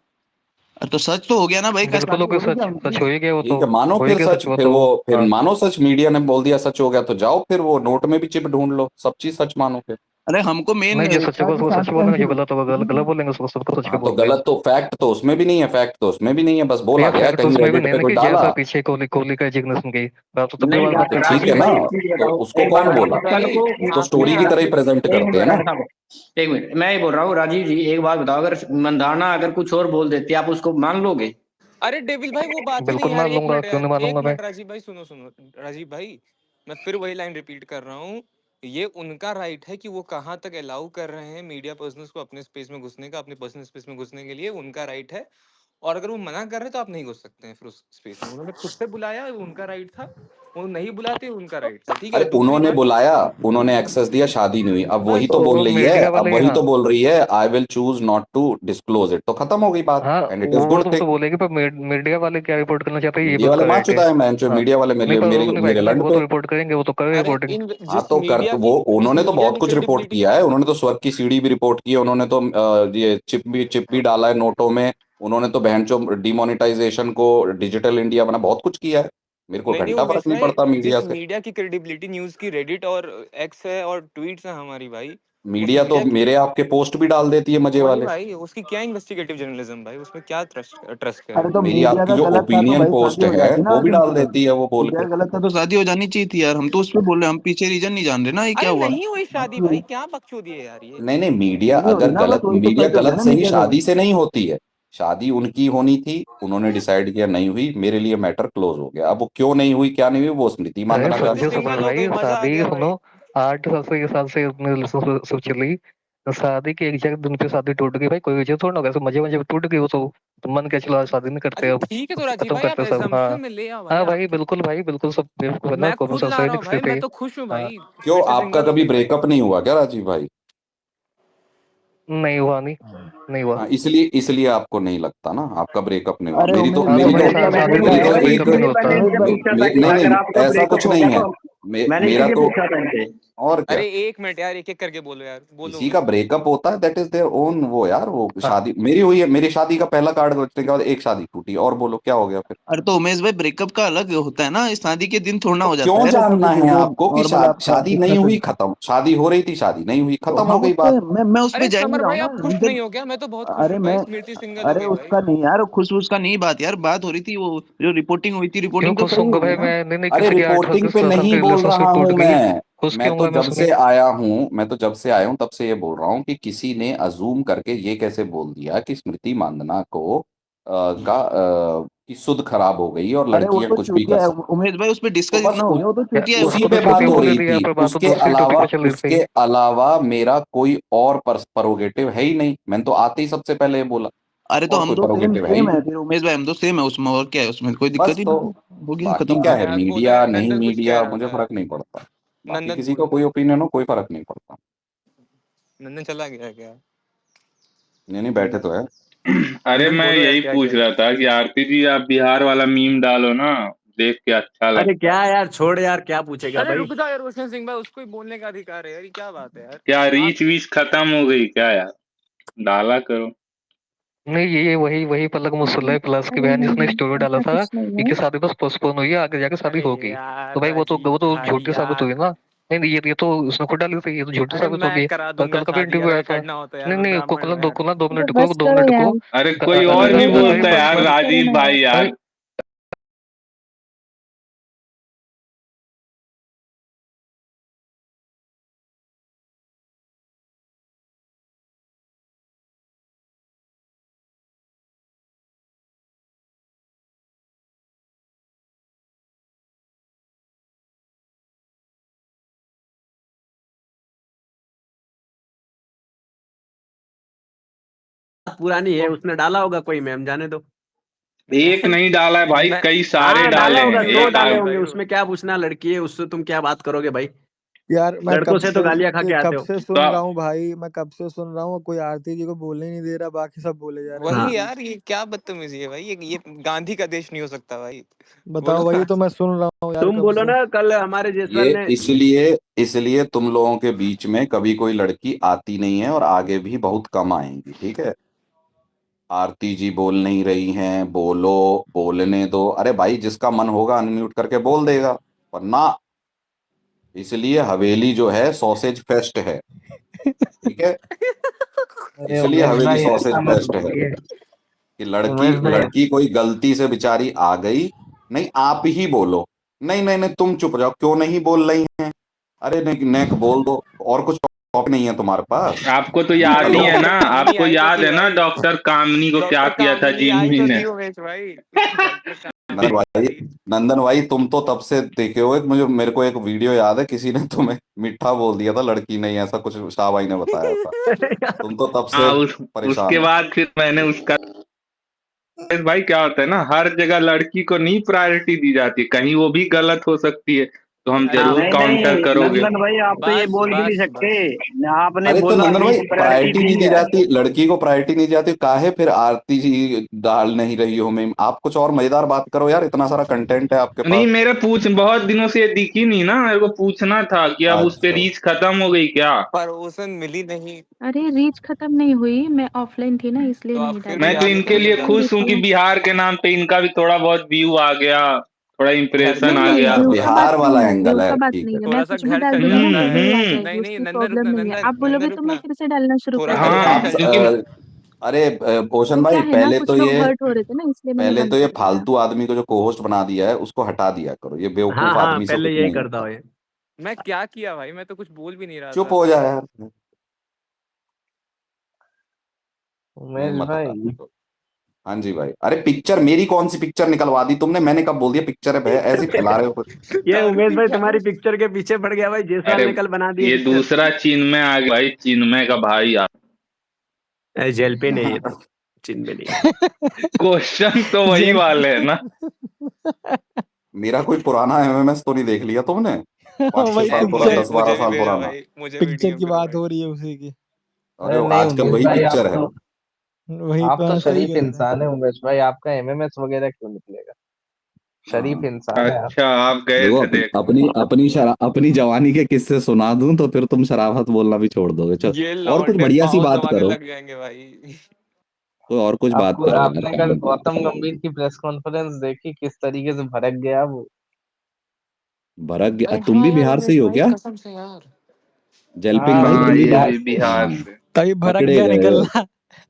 तो सच तो हो गया ना भाई, क्या बिल्कुल शादी होगा, हो गई क्या सच उनकी? सच हो ही गया वो तो। ठीक है, मानो हो ही फिर गया सच, सच वो फिर तो। वो फिर हाँ, मानो सच, मीडिया ने बोल दिया सच हो गया तो जाओ फिर वो नोट में भी चिप ढूंढ लो, सब चीज सच मानो फिर। अरे हमको मेन नहीं, जो सच को वो सच शादी बोलेंगे, जो cancel गलत होगा गलत गलत बोलेंगे, उसको सबको सच हाँ को तो बोल रहे हो। गलत तो फैक्ट तो उसमें भी नहीं है, फैक्ट तो उसमें भी नहीं है, बस बोला ये गया फैक्ट कहीं उसमें भी रेडिट नहीं पे है ना कोई कि डाला। जैसा पीछे कोहली कोहली का जिग्नेशन की बात, तो तब भी नहीं बात हाँ यार, तो करते ठीक राजीव है थे। ना, भाई एक चीज तो बताओ, उसको एक कौन बात बोला, कल को उसको स्टोरी की तरह ही प्रेजेंट एक करते मिनट हैं ना। राणा साहब, एक मिनट मैं ये बोल रहा हूँ, राजीव जी एक बात बताओ, अगर मंदाना अगर कुछ और बोल देती आप उसको मान लोगे? अरे डेविल भाई वो बात ही नहीं बिल्कुल यार, मान एक लूंगा, मिनट क्यों यार, नहीं एक मानूंगा मैं। मिनट राजीव भाई, सुनो सुनो राजीव भाई, मैं फिर वही लाइन रिपीट कर रहा हूँ। ये उनका राइट है कि वो कहाँ तक अलाउ कर रहे हैं मीडिया पर्सनल्स को अपने स्पेस में घुसने का, अपने पर्सनल स्पेस में घुसने के लिए, उनका राइट है। और अगर वो मना कर रहे हैं तो आप नहीं घुस सकते हैं फिर उस स्पेस में। उन्होंने खुद से बुलाया, वो उनका राइट था। वो नहीं बुलाते, उनका राइट था, ठीक है। अरे और दूसरी उन्होंने बात, बुलाया, उन्होंने एक्सेस दिया, शादी नहीं हुई, अब वही बस तो तो बोल वो रही है, मीडिया अब वाले, वही हाँ तो बोल रही है I will choose not to disclose it, तो खत्म हो गई बात, हाँ, एंड इट इज वो गुड तो थिंग। बोलेगी, पर मीडिया वाले क्या रिपोर्ट करना चाहते हैं, ये मीडिया भी वाले उनका मार राइट है। चुदा है, मैं हाँ, मीडिया वाले नहीं मेरे पर मेरे वो नहीं मेरे भाई, लंड वो तो पे। रिपोर्ट करेंगे, वो तो करेंगे अरे रिपोर्टिंग। इन हाँ जिस तो कर मीडिया वो की जिस उन्होंने तो मीडिया बहुत की कुछ रिपोर्ट क्रेडिबिलिटी, किया है, उन्होंने तो स्वर्ग की सीढ़ी भी रिपोर्ट की है, उन्होंने तो ये चिप भी डाला है नोटों में, उन्होंने तो बहनचो डिमोनेटाइजेशन को डिजिटल इंडिया बना, बहुत कुछ किया है, मेरे को नहीं घंटा फर्क उमेश नहीं भाई, पड़ता मीडिया जिस से। मीडिया की क्रेडिबिलिटी न्यूज की रेडिट और एक्स है और ट्वीट्स है हमारी भाई, उस मीडिया तो मीडिया की, मेरे आपके पोस्ट भी डाल देती है मजे वही वाले। भाई, उसकी क्या इन्वेस्टिगेटिव जर्नलिज्म भाई, उसमें क्या ट्रस्ट ट्रस्ट अरे करें। तो मेरी मीडिया आपकी का जो गलत था तो ओपिनियन भाई पोस्ट शादी हो है जाती ना वो भी डाल अर्जेंटिना। देती है वो बोल मीडिया के। का गलत था तो शादी हो जानी चाहिए थी यार, हम तो उस पे बोल रहे हैं, हम पीछे रीजन नहीं जान रहे ना, ये क्या अरे हुआ। नहीं हुई शादी क्यों भाई, क्या बकचोदी है यार ये। नहीं नहीं, मीडिया नहीं हुई अगर ना, बस गलत, वही तो मीडिया सच हो गया गलत ना सही मीडिया का। शादी से नहीं होती है, शादी उनकी होनी थी, उन्होंने डिसाइड किया नहीं हुई, मेरे लिए मैटर क्लोज हो गया, अब वो क्यों नहीं हुई क्या नहीं हुई वो स्मृति अरे मांदना स्मृति जाने। संजय सिंगल सुपर हो भाई, गई, मजा आ शादी गया सुनो, भाई। 8 साल से, 1 साल से अपने रिलेशनशिप चली, तो शादी के एक जगह दिन पे शादी टूट गई भाई, कोई वजह थोड़ा ना होगा, ऐसे मजे मजे में टूट गई वो तो मन क्या, चलो आज शादी नहीं करते अरे अब, ठीक है तो राजीव खत्म भाई, आप करते सब। हाँ, एजम्पशन में ले आओ भाई, हाँ आप भाई, बिल्कुल सब बेवकूफ है ना, मैं कॉमन खुद सेंस ला है रहा नहीं हूँ किसी भाई, पे। मैं तो खुश हूँ हाँ, भाई, क्यों स्मृति आपका सिंगल हो कभी गई भाई। ब्रेकअप नहीं हुआ क्या राजीव भाई? नहीं हुआ, नहीं, नहीं हुआ। हाँ इसलिए इसलिए आपको नहीं लगता ना, आपका ब्रेकअप नहीं हुआ, अरे मेरी तो उमेश हाँ तो मेरी भाई तो भाई मतलब शादी ऐसे नहीं मेरी हुई तो तो बताओ, एक ब्रेकअप भी नहीं होता। उमेश इंडिपेंडेंट से भाई पूछा था कि नहीं अगर नहीं, आपका ऐसा ब्रेकअप कुछ हो गया नहीं है, तो मैंने मेरा इसीलिए तो, पूछा था इनसे। और क्या, अरे एक मिनट यार, एक एक करके बोलो यार, बोलो किसी का उमेश। ब्रेकअप होता है दैट इज देयर ओन, वो यार वो हाँ, शादी मेरी हुई है, मेरी शादी का पहला कार्ड बचने के बाद एक शादी टूटी, और बोलो क्या हो गया फिर? अरे तो उमेश भाई, ब्रेकअप का अलग होता है ना, इस शादी के दिन थोड़ा तो हो जाता क्यों है, ऐसा जानना कुछ है जो आपको कि नॉर्मल आपका शादी नहीं दिक्कत है। हुई, खत्म, शादी हो रही थी, शादी नहीं हुई, तो खत्म हो हम गई उस पे बात। मैं उस पे अरे जा ही नहीं समर रहा हूँ भाई, ना आप खुश रीजन। नहीं हो क्या? मैं तो बहुत खुश अरे हूँ मैं भाई, स्मृति सिंगल हो अरे गई भाई। उसका नहीं यार। खुश उसका नहीं बात यार, बात हो रही थी वो जो रिपोर्टिंग हुई थी, क्यों रिपोर्टिंग तो खुश सही होऊंगा होगी भाई ना। मैं? नहीं नहीं, अरे किसी की 8 साल रिपोर्टिंग पे साल नहीं की बोल रहा रिलेशनशिप हूं टूट गई, खुश मैं क्यों तो होऊंगा मैं जब उसमें? से आया हूं, मैं तो जब से आया हूं तब से ये बोल रहा हूं कि किसी ने अजूम करके ये कैसे बोल दिया कि स्मृति मांदना को की सुध खराब हो गई और अरे वो लड़कियां तो कुछ भी कर चूतिया है सकती। उमेश भाई, उस पर तो डिस्कस बस इतना हो गया, वो तो क्या, चूतिया है उसी उसको तो पे उसमें छोटी बात कोई हो बोल रही रही है, थी, यहाँ पर बात तो दूसरी टॉपिक पे चल रही थी। उसके अलावा मेरा कोई और प्रोगेटिव है ही नहीं, मैंने तो आते ही सबसे पहले ये बोला, अरे तो और हम कोई तो सेम प्रोगेटिव है ही सेम है नहीं। फिर उमेश भाई, हम तो सेम है उसमें, और क्या है उसमें, कोई बस दिक्कत ही तो नहीं, हो गया बाकी खत्म। क्या हाँ है, यार, बोलो मीडिया यार, नहीं नंदन कुछ कह मीडिया रहा मुझे था फर्क यार। नहीं पड़ता, बाकी नंदन किसी का कोई ओपिनियन हो कोई फर्क नहीं पड़ता। नंदन चला गया क्या? नहीं नहीं, बैठे तो है। अरे नंदन मैं बोलो यार, यही क्या पूछ कह रहे रहा था कि आरती जी आप बिहार वाला मीम डालो ना, देख के अच्छा अरे लगता है। क्या यार, छोड़ यार, क्या पूछेगा अरे भाई। रुक जाओ यार रोशन सिंह भाई, उसको ही बोलने का अधिकार है यार, ये क्या बात है यार। क्या आप रीच वीच खत्म हो गई क्या यार? डाला करो। नहीं, ये वही पलक मुसल्ला है प्लस की अरे बहन, जिसने नहीं, स्टोरी डाला ऐसा था कुछ नहीं है। कि शादी बस पोस्टपोन हुई है, आगे जाके शादी अरे होगी, यार तो भाई राजीव वो तो भाई झूठी साबित हुई यार, ना। नहीं नहीं, ये तो उसने खुद डाली थी, ये तो झूठी अरे साबित मैं होगी। करा और दूंगा कल का भी शादी इंटरव्यू अगर आया था। करना होता यार, नहीं मैं नहीं, ब्राह्मण हूँ यार। दो अरे मिनट बस रुको, 2 मिनट करो रुको। यार, अरे कोई तुम और अरे भी लोग अरे बोलता है बस यार, पर करो राजीव ना भाई यार। अरे यार। पुरानी है, उसने डाला होगा कोई मैम, जाने दो। एक नहीं डाला है भाई, मैं कई सारे हाँ डाला डाले होगा, हैं, रुक 100 जाओ एक डाले राजीव आप। होंगे, भाई, उसमें क्या पूछना, लड़की है उससे तुम क्या बात करोगे भाई। यार मैं लड़कों से तो गालियां खा के आते कब हो। से तो सुन रहा हूँ भाई, मैं कब से सुन रहा हूँ, कोई आरती जी को बोलने ही नहीं दे रहा, बाकी सब बोले जा रहे हैं हाँ वही बीच यार, बीच। ये क्या बदतमीजी है भाई, ये गांधी का देश नहीं हो सकता भाई। बोलो बताओ, वही तो मैं सुन रहा हूँ यार तुम कब बोलो से। ना, कल हमारे जसवाल ये ने। इसलिए इसलिए तुम लोगों के बीच में कभी कोई लड़की आती नहीं है और आगे भी बहुत कम आएंगी, ठीक है? आरती जी बोल नहीं रही हैं, बोलो, बोलने दो, अरे भाई जिसका मन होगा अनम्यूट करके बोल देगा, पर ना, इसलिए हवेली जो है सॉसेज फेस्ट है, ठीक है, अरे इसलिए उमेश हवेली भाई सॉसेज ऐसा मत फेस्ट है बोलिए। कि लड़की उमेश भाई लड़की कोई गलती से बेचारी आ गई, नहीं आप ही बोलो, नहीं नहीं नहीं तुम चुप जाओ, क्यों नहीं बोल रही हैं, अरे नहीं नेक बोल दो, और कुछ टॉपिक नहीं है तुम्हारे पास, आपको तो याद ही निकलो। है ना, कामिनी आपको आई तो याद थी है ना भाई, डॉक्टर कामनी को क्या डॉक्टर किया था कामिनी आई जिनमी तो ने। थी उमेश भाई, डॉक्टर नंदन कामिनी भाई, थी। नंदन भाई तुम तो तब से देखे हो, मुझे मेरे को एक वीडियो याद है, किसी ने तुम्हें मीठा बोल दिया था, लड़की नहीं, ऐसा कुछ शाह भाई ने बताया था, तुम तो तब से हाँ परेशान उसके हो। बाद फिर मैंने उसका, भाई क्या होता है ना, हर जगह लड़की को नहीं प्रायोरिटी दी जाती, कहीं वो भी गलत हो सकती है, तो हम जरूर नहीं काउंटर नहीं करोगे। नंदन भाई, आप तो ये बस बोल भी नहीं बस सकते। बस आपने अरे तो बोला नंदन भाई लीस्ट प्रायोरिटी प्रायोरिटी दी नहीं दी है। जाती, लड़की को प्रायोरिटी नहीं दी जाती, काहे फिर आरती जी डाल नहीं रही हो मैम, आप कुछ और मजेदार बात करो यार, इतना सारा कंटेंट है आपके नहीं पास। मेरे बहुत दिनों से ये दिखी नहीं ना, मेरे को पूछना था कि अब उस पे अच्छा, रीच खत्म हो गई क्या। परोसन मिली नहीं, अरे रीच खत्म नहीं हुई, मैं ऑफलाइन थी ना इसलिए तो आप नहीं फिर डाली। भी मैं तो आपने बाकी इनके आप मुझे लिए उसमें खुश हूँ कि देखो। बिहार के नाम पे इनका भी थोड़ा बहुत व्यू आ गया, थोड़ा घर इम्प्रेशन नहीं आ चलता नहीं, है गया। व्यू आपका, का बात बिहार नहीं वाला है, व्यू एंगल का है, बात ठीक नहीं है। है, मैं थोड़ा सा कुछ भी घर डाल चल दूंगी ना जाता मुझे ही है। आ हम्म। जाएगी, नहीं नहीं उसकी नंदन रुकना, प्रॉब्लम नहीं है। आप नंदन बोलोगे तो मैं रुकना, फिर से डालना शुरू थोड़ा कर सा अरे घर दूंगी। आप चल क्योंकि जाता अरे वो भूषण क्या भाई है ना, पहले कुछ तो लोग ये, हर्ट हो रहे थे ना इसलिए मैंने पहले बंद तो ये कर दिया। फालतू आदमी को जो कोहोस्ट बना दिया है उसको हटा दिया करो, ये हाँ बेवकूफ हाँ, आदमी से पहले कुछ यही नहीं करता होता। हो ये। है। मैं क्या किया भाई, मैं तो कुछ बोल भी नहीं रहा चुप था। हो जा यार, मैं उमेश मत हटा भाई तो। हाँ जी भाई, अरे पिक्चर मेरी कौन सी पिक्चर निकलवा दी तुमने, मैंने कब बोल दिया पिक्चर है भाई, ऐसे ही फैला रहे हो कुछ। ये दारू उमेश पी भाई के तुम्हारी आया। पिक्चर के पीछे पड़ गया भाई, अरे जयसवाल ने कल बना दिए ये पिक्चर। दूसरा चिन्मय आ गया भाई, चिन्मय का भाई आ। जेल पे नहीं है ये तो, चिन्ह में नहीं है। क्वेश्चन तो वही जेल वाले है ना। मेरा कोई पुराना एमएमएस तो नहीं देख लिया तुमने, 5-6 वही ए, साल पुराना, पिक्चर, 10-12 मुझे भी साल भेजो पुराना। भाई, मुझे भी पिक्चर डीएम की करो बात भाई। हो रही है उसी की। अरे अरे नहीं आजकल उमेश वही भाई, पिक्चर है। वही आप तो सही शरीफ कह रहे हैं। इंसान है उमेश भाई, आपका एमएमएस वगैरह क्यों निकलेगा? शरीफ हाँ इंसान है आप। अच्छा आप गए देखो थे देख। अपनी जवानी के किस्से सुना दूं तो फिर तुम शराफत बोलना भी छोड़ दोगे, चल ये और कुछ लौंडे बढ़िया सी पाँव बात दबाने करो, लग जाएंगे भाई। कोई और कुछ बात आपको करो यार, आपने कल गौतम गंभीर की प्रेस कॉन्फ्रेंस देखी, किस तरीके से भड़क गया वो। भड़क गया, अरे तुम हाँ भी यार बिहार से ही उमेश हो भाई, क्या, कसम से यार। जलपिंग भाई हाँ हाँ तुम भी ये बिहार बिहार भी से हो? से है। बिहार हाँ, से। तभी भड़क पकड़े गया गए हो, निकलना।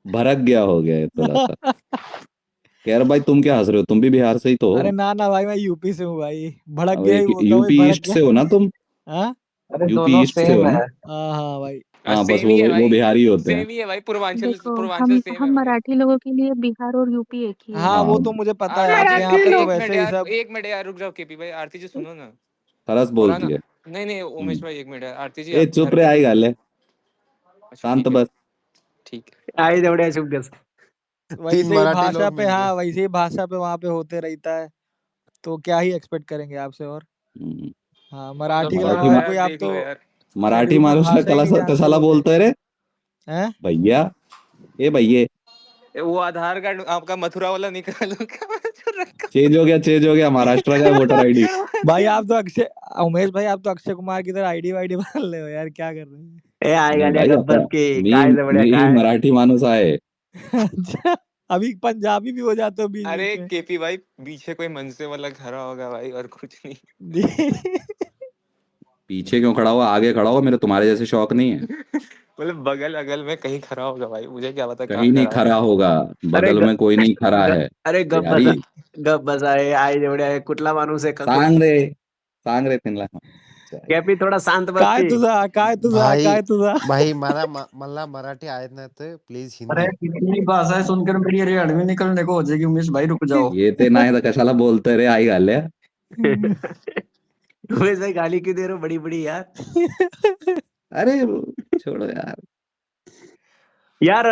भड़क गया हो गया है थोड़ा सा। कह रहा भाई तुम क्या हंस रहे हो, तुम भी बिहार से ही तो अरे हो। ना ना भाई, मैं यूपी से हूँ भाई, भड़क अब गया ही एक बोल रहा हूँ भाई, यूपी भड़क ईस्ट गया। से हो ना तुम, हाँ अरे यूपी दोनों ईस्ट से हो सेम ना। है। हाँ हाँ भाई। हाँ बस सेम ही है वो भाई, बिहारी होते हैं। सेम ही है भाई, पूर्वांचल देखो, पूर्वांचल हम सेम है हम भाई। मराठी लोगों के लिए बिहार और यूपी एक ही है। हाँ वो हाँ तो मुझे पता है, आरती जी आपके यहाँ पे तो एक मिनट वैसे ही यार, सब। एक मिनट यार, रुक जाओ केपी भाई, आरती जी सुनो ना। सरस बोला ना, बोलती है। नहीं नहीं उमेश भाई, एक मिनट यार, आरती जी ए आप चुप घर रे, पे। आई गल है, अच्छा शांत ठीक है, बस। ठीक है। आई दौड़े चुप गए। वैसे ही भाषा पे, हाँ वैसे ही भाषा पे वहाँ पे होते रहता है, तो क्या ही एक्सपेक्ट करेंगे आपसे। और हम्म, हाँ, मतलब मराठी के मराठी लगभग मा, तो यार कोई, आप देख तो लो यार। मराठी शेड्यूल माणूस भाषा ही नहीं जानते कशाला होगे बोलतोय रे हैं। भैया, ए भैये, वो आधार कार्ड आपका मथुरा वाला निकालो क्या, जो रखा चेंज हो गया महाराष्ट्र का वोटर आईडी। भाई आप तो अक्षय, उमेश भाई आप तो अक्षय कुमार की तरह आईडी वाईडी बदल रहे हो यार, क्या कर रहे हैं। ए आएगा नहीं ले भाई, गब्बर के, मी काय दौड़े मी काय। मराठी माणूस आहे। अच्छा, अभी पंजाबी भी हो जाते हो बीच अरे बीच में। केपी भाई, पीछे कोई मनसे वाला खड़ा होगा भाई, और कुछ नहीं। पीछे क्यों खड़ा हुआ, आगे खड़ा हुआ, मेरे तुम्हारे जैसे शौक नहीं है। मतलब बगल अगल में कहीं खड़ा होगा भाई, मुझे क्या पता कहाँ कहीं नहीं खड़ा है। खड़ा होगा, अरे बगल में कोई नहीं खड़ा है। अरे बिहारी, गप बसा आहे, आई दौड़े कुठला माणूस आहे का सांग रे तिनला। कॅपी, थोडा शांत बस काय की। तुझा, काय तुझा, भाई काय तुझा। भाई मला मराठी आहेत ना, तर प्लीज अरे हिंदी. कितनी भाषाएं सुनकर मेरी रेडमी निकलने को हो जाएगी, उमेश भाई रुक जाओ। ये ते नाही तर कशाला बोलतोय रे, आई घाल्या। उमेश भाई गाली क्यों दे रहे हो बड़ी बड़ी यार। अरे छोड़ो यार। यार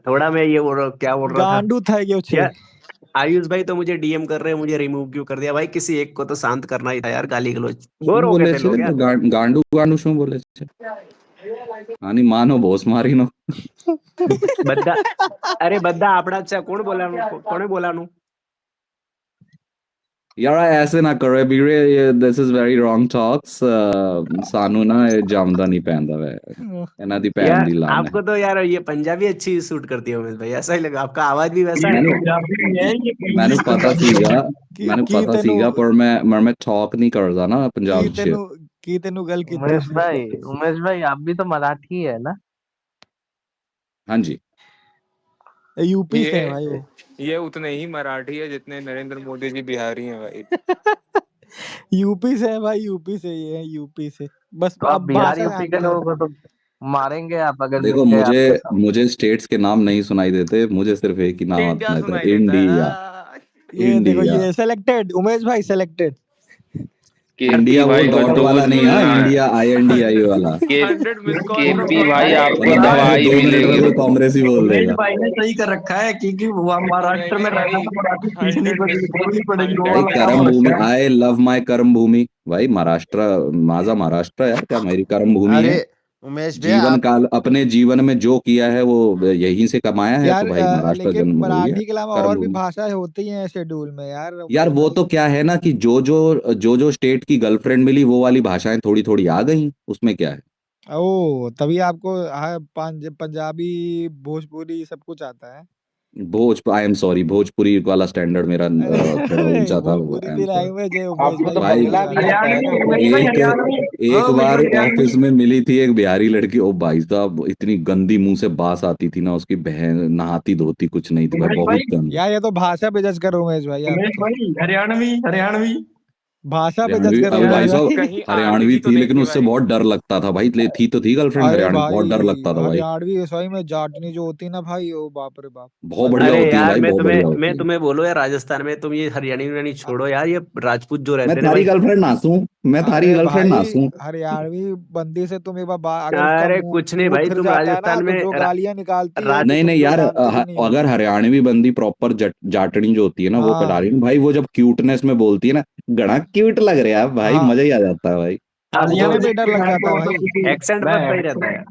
थोड़ा मैं ये क्या बोल रहा था गांडू था ये छे। यार। आयुष भाई तो मुझे डीएम कर रहे हैं, मुझे रिमूव क्यों कर दिया भाई, किसी एक को तो शांत करना ही था यार, गाली गलौज बोर શું हो गए બોલે थे છે लोग રે? यार। ગાંડું ગાંડું શું બોલે છે? આની માનો ભોસ મારીનો। બધા અરે બધા આપડા જ છે, કોણે બોલાનું। यार ऐसे ना करो वीरे, this is very wrong talks. सानू ना ये जामदा नहीं पहनता वे, ਇਹਨਾਂ ਦੀ ਭੈਣ यार ਦੀ ਲਾਨ है। आपको तो यार ये पंजाबी अच्छी सूट करती है उमेश भाई, ऐसा ही लगा, आपका आवाज भी वैसा है। ਮੈਨੂੰ ਪਤਾ ਸੀਗਾ, ਕੀ ਤੈਨੂੰ ਪਰ ਮੈਂ ਟਾਕ ਨਹੀਂ ਕਰਦਾ ਨਾ ਪੰਜਾਬ ਕੀ 'ਚ। की तेनू गल कीती उमेश भाई आप भी तो मराठी है ना? हाँ जी। यूपी से है भाई वो। ये उतने ही मराठी है जितने नरेंद्र मोदी जी बिहारी हैं भाई। यूपी से है भाई, यूपी से ये है, यूपी से। बस तो आप अब बिहार भाषा यूपी के जानते हैं। लोगों को तो मारेंगे आप अगर देखो मिलते हैं मुझे आपके साथ। मुझे स्टेट्स के नाम नहीं सुनाई देते, मुझे सिर्फ एक ही नाम इंडिया सुनाई देता सुनाई है, देता है। इंडिया। ये देखो इंडिया। ये सिलेक्टेड, उमेश भाई सिलेक्टेड। केपी इंडिया वो भाई डॉट वाला डोज नहीं, हाँ, मिलना है। इंडिया INDI वाला। 100 मिस कॉल केपी भाई आपको वरना बाद में दवाई 2 मिनट में मिलेगी। कोई कांग्रेस ही बोल उमेश देगा। भाई ने सही कर रखा है क्योंकि वो महाराष्ट्र में रहना तो मराठी सीखनी 100 पड़ेगी, मिस बोलनी पड़ेगी, वो भाई वाला काम कर्म हो भूमि, रखा है। आई लव माय कर्म भूमि। भाई महाराष्ट्र, माझा महाराष्ट्र यार, क्या मेरी कर्म भूमि है। अरे उमेश भैया जीवन आप काल अपने जीवन में जो किया है वो यहीं से कमाया है, यार तो भाई महाराष्ट्र लेकिन जन्मभूमि है, मराठी के अलावा कर्म और भी भूमि। भाषाएं होती हैं शेड्यूल में यार, यार उमेश वो भाई। तो क्या है ना कि जो स्टेट की गर्लफ्रेंड मिली वो वाली भाषाएं थोड़ी थोड़ी आ गई, उसमें क्या है। ओ तभी आपको पंजाबी, भोजपुरी सब कुछ आता है। आई एम सॉरी, भोजपुरी वाला स्टैंडर्ड मेरा थोड़ा ऊंचा था, भोजपुरी आई एम भी सॉरी लैंग्वेज है उमेश आपको भाई, तो भाई। समझ बंगला भी जाना। आता है ना हरियाणवी, उमेश उमेश भाई भाई? एक हरियाणवी। एक ओ बार हरियाणवी। ऑफिस में मिली थी एक बिहारी लड़की, ओ भाई साहब इतनी गंदी मुंह से बास आती थी ना, उसकी बहन नहाती धोती कुछ नहीं थी भाई, उमेश बहुत भाई, गंदी। यार ये तो भाषा पे जज करो उमेश भाई, आप उमेश तो भाई हरियाणवी, हरियाणवी। भाषा पे जज हरियाणवी, करो अबे उमेश भाई साहब, भाई। कहीं आरती हरियाणवी भी तो थी नहीं लेकिन थी उससे भाई। बहुत डर लगता था भाई, थी तो थी गर्लफ्रेंड अरे हरियाणवी, बहुत डर भाई लगता था भाई। हरियाणवी सॉरी में जाटनी जो होती है ना भाई, ओ बाप रे बाप, बहुत मजा बढ़िया आ अरे होती है जाता यार भाई, है। बहुत बढ़िया होती मैं है। तुम्हें बोलो यार, राजस्थान में तुम ये हरियाणवी उरियाणी छोड़ो यार, ये राजपूत जो मैं रहते हैं ना थारी भाई। गर्लफ्रेंड नासूं, मैं थारी अरे गर्लफ्रेंड भाई नासूं। हरियाणवी बंदी से तुम एक बार अगर उसका अरे मुंह कुछ नहीं मुंह भाई, फिर तुम जाता है ना, राजस्थान तो में जो गालियां निकालती है तो नहीं तुम नहीं फिर यार, मानते भी नहीं हो। अगर हरियाणवी बंदी प्रॉपर जाटनी जो होती है ना, वो कटा हाँ रही है भाई, वो जब क्यूटनेस में बोलती है ना, गड़ा क्यूट लग रहा है भाई, हाँ, मजा ही आ जाता है भाई। हाँ शादियां जो में बोलने पे ही डर देखते लग हैं जाता है तो भाई। किसी एक्सेंट बस सही रहता है यार।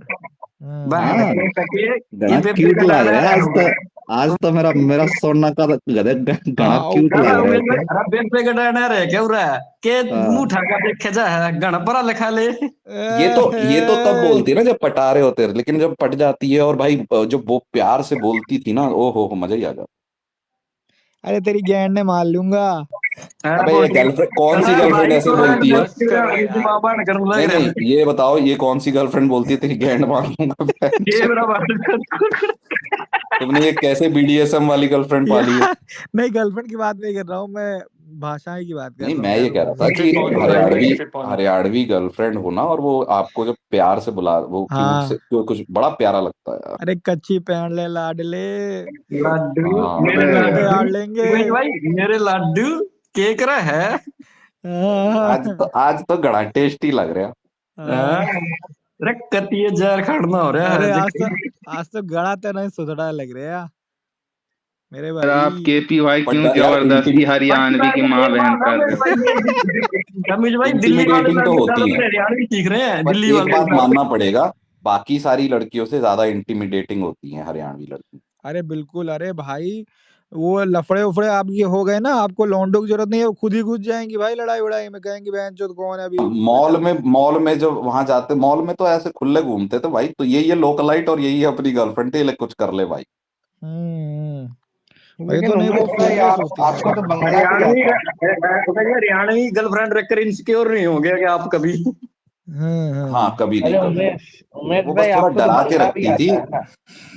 बहन हाँ, के सके गड़ा ये पेपर क्यूट लग कटाना रहा है है। आज तो मेरा मेरा सोना का गधे गड़ा हाँ क्यूट कहना लग रहा है उमेश भाई तो। अरे पेपर कटाना रहे क्या रहा है के मुंह हाँ, ठाका देखे जा है गण परा लिखा ले। ये तो तब बोलती है ना जब पटा रहे होते हैं, लेकिन जब पट जाती है और भाई जब वो प्यार से बोलती थी ना, ओ हो मजा ही आ जाता। अरे तेरी गैंड ने मार लूंगा। अरे अबे ये बोल गर्लफ्रेंड, कौन सी अरे गर्लफ्रेंड भाई ऐसे तो बोलती है। बस करो यार। मां कर नहीं लग नहीं, रहे ये बताओ ये कौन सी गर्लफ्रेंड बोलती है तेरी गैंड मार दूंगा ये बहनचोद? मेरा बात। तुमने ये कैसे BDSM वाली गर्लफ्रेंड पाली है। यार नहीं, गर्लफ्रेंड की बात नहीं कर रहा हूँ मैं, भाषाएं की बात कर नहीं, रहा हूँ मैं ये यार कह रहा उमेश था भाई। कि स्ट्रिप ऑन भाई, Haryanvi strip on. Haryanvi girlfriend होना, और वो आपको जब प्यार से बुला, वो क्यूट से हाँ, कुछ बड़ा प्यारा लगता है यार। अरे कच्ची पहन ले लाडले, लाडू मेरे मिल हाँ, के लाडू आड़ लेंगे। उमेश भाई मेरे लाडू केक रहा है। आज तो गड़ा टेस्टी लग रहा। हाँ, अरे कतिये जहर खड़ना हो रहा अरे है आज तो गड़ा तो नहीं सुथरा लग रहा है मेरे पर आप भाई। केपी भाई बट क्यों यार जबरदस्ती हरियाणवी की माँ बहन कर रहे हो? रमेश भाई दिल्ली वाले इंटिमिडेटिंग तो लड़के होती ज्यादातर हैं, हरियाणवी सीख रहे हैं, पर दिल्ली एक वाले। बात मानना पड़ेगा, बाकी सारी लड़कियों से ज्यादा इंटिमिडेटिंग होती हैं हरियाणवी लड़की। अरे बिल्कुल, अरे भाई वो लफड़े उफड़े आप ये हो गए ना, आपको लौंडों की जरूरत नहीं है, वो खुद ही घुस जाएंगी भाई लड़ाई वड़ाई में, कहेंगी बहन चोद कौन है अभी मॉल में जब वहां जाते, मॉल में तो ऐसे खुले घूमते थे भाई, तो ये लोकलाइट और यही अपनी गर्लफ्रेंड थे, ये ले कुछ कर ले भाई। ये लेकिन तो नहीं, वो उमेश भाई फेमलेस होती हैं आपको तो एकदम। बंगला भी हरियाणवी आता है। हरियाणवी गर्लफ्रेंड रखकर इनसिक्योर नहीं हो गया क्या आप कभी? हाँ, कभी नहीं, अरे कभी नहीं। उमेश वो बस भाई थोड़ा आपको तो डरा के बंगला भी रखती थी, आता है ना?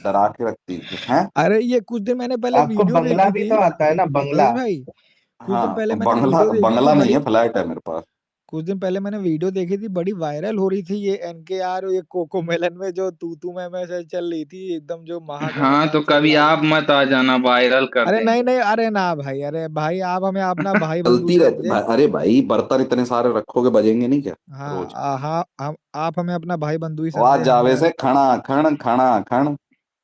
डरा के रखती थी हैं। अरे ये कुछ दिन मैंने पहले आपको वीडियो बंगला देखी भी थी तो आता है ना, बंगला? महेश भाई, कुछ दिन हाँ, पहले मैंने बंगला वीडियो देखी थी बंगला नहीं बड़ी, है, फ्लैट है मेरे पास। कुछ दिन पहले मैंने वीडियो देखी थी, बड़ी वायरल हो रही थी ये NKR, ये कोको मेलन में जो तू मैं से चल रही थी एकदम, जो हाँ तो महागमसान चल कभी रहा था। आप मत आ जाना, वायरल कर अरे नहीं देंगे। नहीं, अरे ना भाई, अरे भाई आप हमें अपना भाई बंधु चलती ही रहती समझे। अरे भाई, बर्तन इतने सारे रखोगे बजेंगे नहीं क्या रोज। हाँ हम आप हमें अपना भाई बंधु ही आवाज समझे, जावे हमें। से खड़ा खण खड़ा खण।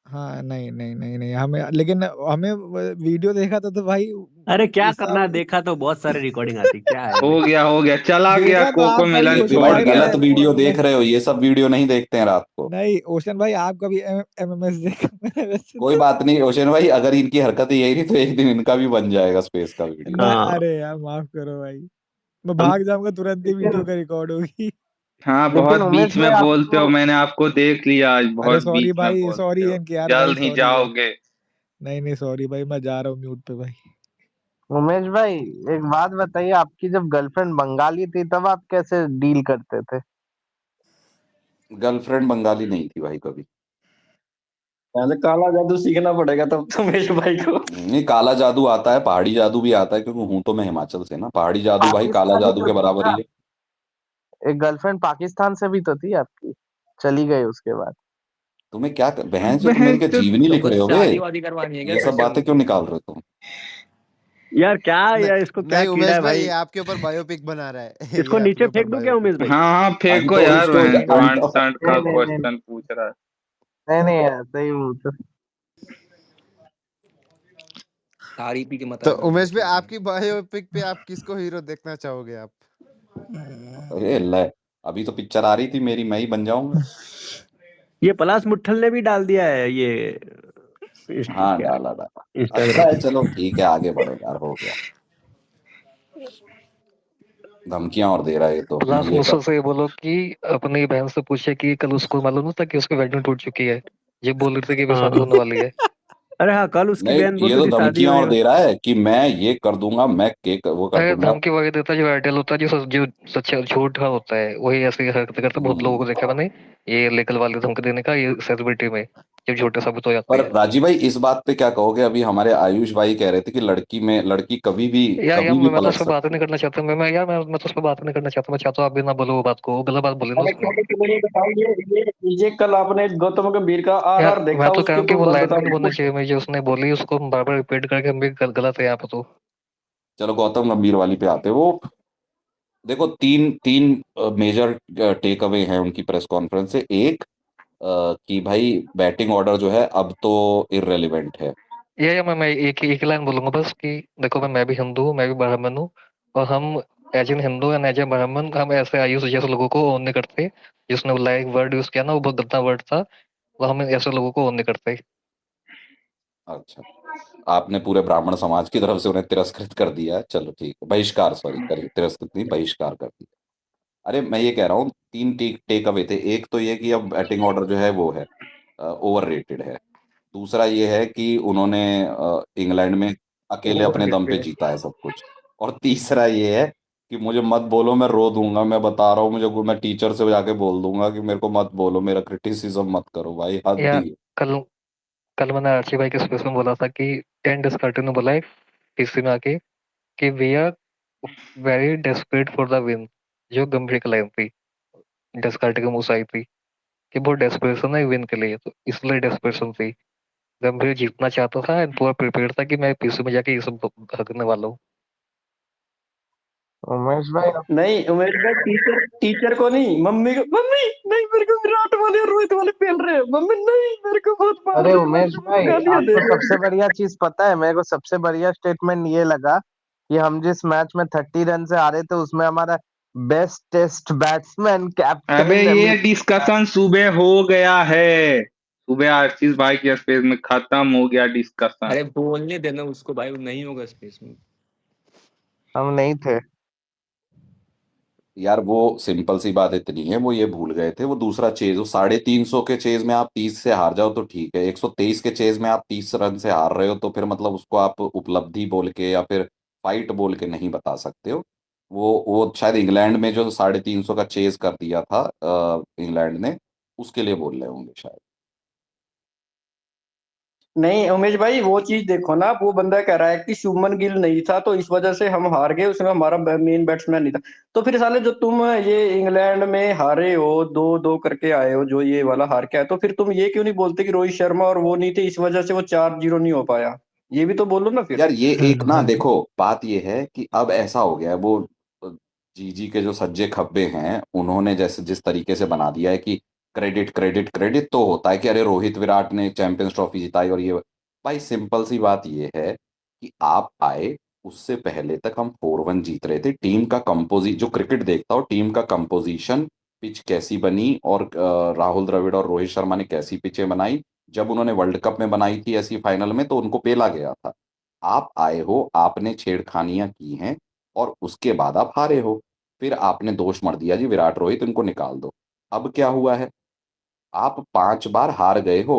हाँ नहीं नहीं नहीं नहीं, हमें लेकिन हमें वीडियो देखा था तो भाई अरे क्या इस करना है, सब देखा तो बहुत सारे रिकॉर्डिंग आती, क्या है भाई। हो गया चला गया, देखा तो कोको आप कभी मिलन ये ओशन छोड़ भाई भाई गया। गलत मैंने वीडियो मैं देख रहे हो, ये सब वीडियो नहीं देखते हैं रात को। नहीं ओशन भाई, आप कभी MMS देखा मैंने वैसे कोई तो। बात नहीं ओशन भाई, अगर इनकी हरकतें यही रही तो एक दिन इनका भी बन जाएगा स्पेस का वीडियो। ना हाँ अरे यार माफ करो भाई, मैं हम भाग जाऊंगा तुरंत ही, वीडियो का रिकॉर्ड होगी। हाँ बहुत लेकिन उमेश बीच भाई में बोलते हो, आपको मैंने आपको देख लिया आज, अरे बहुत सॉरी बीच में भाई, बोलते सॉरी हो। NKR भाई, जल्द ही सॉरी भाई। जाओगे। नहीं नहीं सॉरी भाई, मैं जा रहा हूँ म्यूट पे भाई। उमेश भाई, एक बात बताइए, आपकी जब गर्लफ्रेंड बंगाली थी तब आप कैसे डील करते थे? गर्लफ्रेंड बंगाली नहीं थी भाई कभी। यहाँ से काला जादू सीखना पड़ेगा तब तो उमेश भाई को। नहीं, काला जादू आता है, पहाड़ी जादू भी आता है, क्योंकि हूं तो मैं हिमाचल से ना। पहाड़ी जादू भाई काला पाकिस्तानी जादू तो के थी बराबर ना? ही है। एक गर्लफ्रेंड पाकिस्तान से भी तो थी आपकी, चली गई उसके बाद। तुम्हें क्या बहन से, तुम बहन मेरी क्या तो जीवनी तो लिख रहे कुछ हो बे? शादी वादी करवानी है क्या ये सब स्पेशल बातें क्यों उनकी? निकाल रहे हो तुम? यार क्या नहीं यार, इसको क्या नहीं कीड़ा उमेश है भाई, भाई? ये आपके ऊपर बायोपिक बना रहा है इसको ये नीचे अपने ऊपर फेंक दूं क्या बायोपिक। उमेश भाई? हाँ हाँ फेंको अंटो यार, इसको बहन गांड अंटो। सांड नहीं का नहीं नहीं क्वेश्चन पूछ रहा है। नहीं नहीं यार, सही तो। तारी पी के मत तो आना उमेश उमेश भाई, भाई। आपकी बायोपिक पे आप किसको हीरो देखना चाहोगे आप? अरे ले, अभी तो पिक्चर आ रही थी मेरी, मैं ही बन जाऊंगा। ये पलाश मुट्ठल ने भी डाल दिया है ये हाँ क्या, डाला डाला। अच्छा इंस्टाग्राम है, पे। चलो ठीक है, आगे बढ़ो यार, हो गया। धमकियां और दे रहा है ये तो, मैं प्लस ये मुझसे कर। से बोलो कि अपनी बहन से पूछे कि कल उसको मालूम था कि उसकी वेडिंग टूट चुकी है। ये बोल रहे थे कि अभी हाँ। शादी होने वाली है। अरे हाँ, कल उसकी नहीं, बहन बोल ये रही तो थी शादी धमकियां होने और दे रहा है कि मैं ये कर दूंगा, मैं केक वो कर अरे दूंगा। धमकी वही देता है जो एयरटेल होता है, जो सच झूठा होता है, वही ऐसी हरकत करता है। बहुत लोगों को हम्म। देखा मैंने, ये लेकल वाले धमकी देने का, ये सेलिब्रिटी में जब झूठे साबित हो जाते पर हैं। राजीव भाई, इस बात पे क्या कहोगे? अभी हमारे आयुष भाई कह रहे थे कि लड़की यार कभी भी मैं तो पलट उस पर बात ही सकती नहीं है। करना चाहता। मैं तो उस पर बात नहीं करना चाहता। मैं चाहता हूँ आप भी ना बोलो वो बात को, वो गलत बात बोली ना अरे उसने। छोटे मुझे बताओ, ये कल आपने गौतम गंभीर का यार RR मैं देखा, तो कह रहा उसके हूँ कि ऊपर वो बात लाइन भी नहीं बोलनी बताओ। चाहिए। मैं जो उसने बोली उसको बार बार रिपीट करके हम भी गलत है यहाँ पे तो। चलो गौतम गंभीर वाली पे आते हैं। वो देखो, तीन तीन मेजर टेक अवे हैं उनकी प्रेस कॉन्फ्रेंस से। एक, कि भाई बैटिंग ऑर्डर जो है अब तो इररेलेवेंट है। ये मैं एक ही लाइन बोलूंगा बस कि देखो मैं भी हिंदू हूँ, मैं भी ब्राह्मण हूँ। और हम as an Hindu and as a Brahmin हम ऐसे आयुष जैसे लोगों को ओन नहीं करते। जिसने वो लाइक वर्ड यूज किया ना, वो बहुत गंदा वर्ड था। वो हम ऐसे लोगों को ओन नहीं करते। अच्छा, आपने पूरे ब्राह्मण समाज की तरफ से उन्हें तिरस्कृत कर दिया है। चलो ठीक है, बहिष्कार, सॉरी, कर तिरस्कृत नहीं, बहिष्कार कर दिया। अरे मैं ये कह रहा हूँ, तीन टेक अवे थे। एक तो ये कि अब बैटिंग ऑर्डर जो है वो है ओवर रेटेड है। दूसरा ये है कि उन्होंने इंग्लैंड में अकेले अपने दम पे जीता है सब कुछ। और तीसरा ये है कि मुझे मत बोलो, मैं रो दूंगा, मैं बता रहा हूँ। मैं टीचर से जाके बोल दूंगा कि मेरे को मत बोलो, मेरा क्रिटिसिज्म मत करो भाई, हद या ही है। कल कल मैंने आर्ची भाई के स्पेस में बोला था कि टेन डिस्कर्टिन ने बोला है किसी में आके कि we are very desperate for the win. जो गंभीर की लाइन थी, डिस्कर्टिन के मुंह से आई थी कि बहुत डेस्परेशन है विन के लिए, तो इसलिए डेस्परेशन थी। गंभीर जीतना चाहता था एंड पूरा प्रिपेयर था कि मैं पीछे में जाके ये सब हकने वाला हूँ। उमेश भाई, नहीं उमेश भाई, टीचर टीचर को नहीं, मम्मी को। मम्मी नहीं, मेरे को विराट वाले और रोहित वाले पेल रहे हैं। मम्मी नहीं, मेरे को बहुत मार अरे रहे हैं, मेरे उमेश को बहुत भाई, गालियां दे आपको रहे सबसे हैं। बढ़िया चीज पता है? मेरे को सबसे बढ़िया स्टेटमेंट ये लगा कि हम जिस मैच में 30 रन से हारे थे उसमें हमारा बेस्ट टेस्ट बैट्समैन अबे कैप्टन ये एमएस। डिस्कशन सुबह हो गया है, सुबह आशीष भाई के स्पेस में खत्म हो गया डिस्कशन। अरे बोलने देना उसको भाई, वो नहीं होगा स्पेस में। हम नहीं थे। यार वो सिंपल सी बात इतनी है, वो ये भूल गए थे वो दूसरा चेज। वो 350 के चेज में आप 30 से हार जाओ तो ठीक है, 123 के चेज में आप 30 रन से हार रहे हो तो फिर मतलब उसको आप उपलब्धि बोल के या फिर फाइट बोल के नहीं बता सकते हो। वो शायद इंग्लैंड में जो 350 का चेज कर दिया था इंग्लैंड ने, उसके लिए बोल रहे होंगे शायद। नहीं उमेश भाई, वो चीज देखो ना, वो बंदा कह रहा है कि शुभमन गिल नहीं था तो इस वजह से हम हार गए, उसमें हमारा मेन बैट्समैन नहीं था। तो फिर साले जो तुम ये इंग्लैंड में हारे हो, 2-2 करके आए हो, जो ये वाला हार के आए, तो फिर तुम ये क्यों नहीं बोलते कि रोहित शर्मा और वो नहीं थे, इस वजह से वो 4-0 नहीं हो पाया? ये भी तो बोलो ना फिर। यार ये एक ना, देखो बात ये है कि अब ऐसा हो गया है, वो जीजी के जो सज्जे खब्बे हैं उन्होंने जैसे जिस तरीके से बना दिया है कि क्रेडिट क्रेडिट क्रेडिट तो होता है कि अरे रोहित विराट ने चैंपियंस ट्रॉफी जिताई और ये। भाई सिंपल सी बात ये है कि आप आए, उससे पहले तक हम 4-1 जीत रहे थे। टीम का कंपोजी जो क्रिकेट देखता हो, टीम का कंपोजिशन, पिच कैसी बनी, और राहुल द्रविड़ और रोहित शर्मा ने कैसी पिचें बनाई। जब उन्होंने वर्ल्ड कप में बनाई थी ऐसी फाइनल में, तो उनको पेला गया था। आप आए हो, आपने छेड़खानियां की हैं, और उसके बाद आप हारे हो। फिर आपने दोष मर दिया जी विराट रोहित इनको निकाल दो। अब क्या हुआ है? आप 5 बार हार गए हो।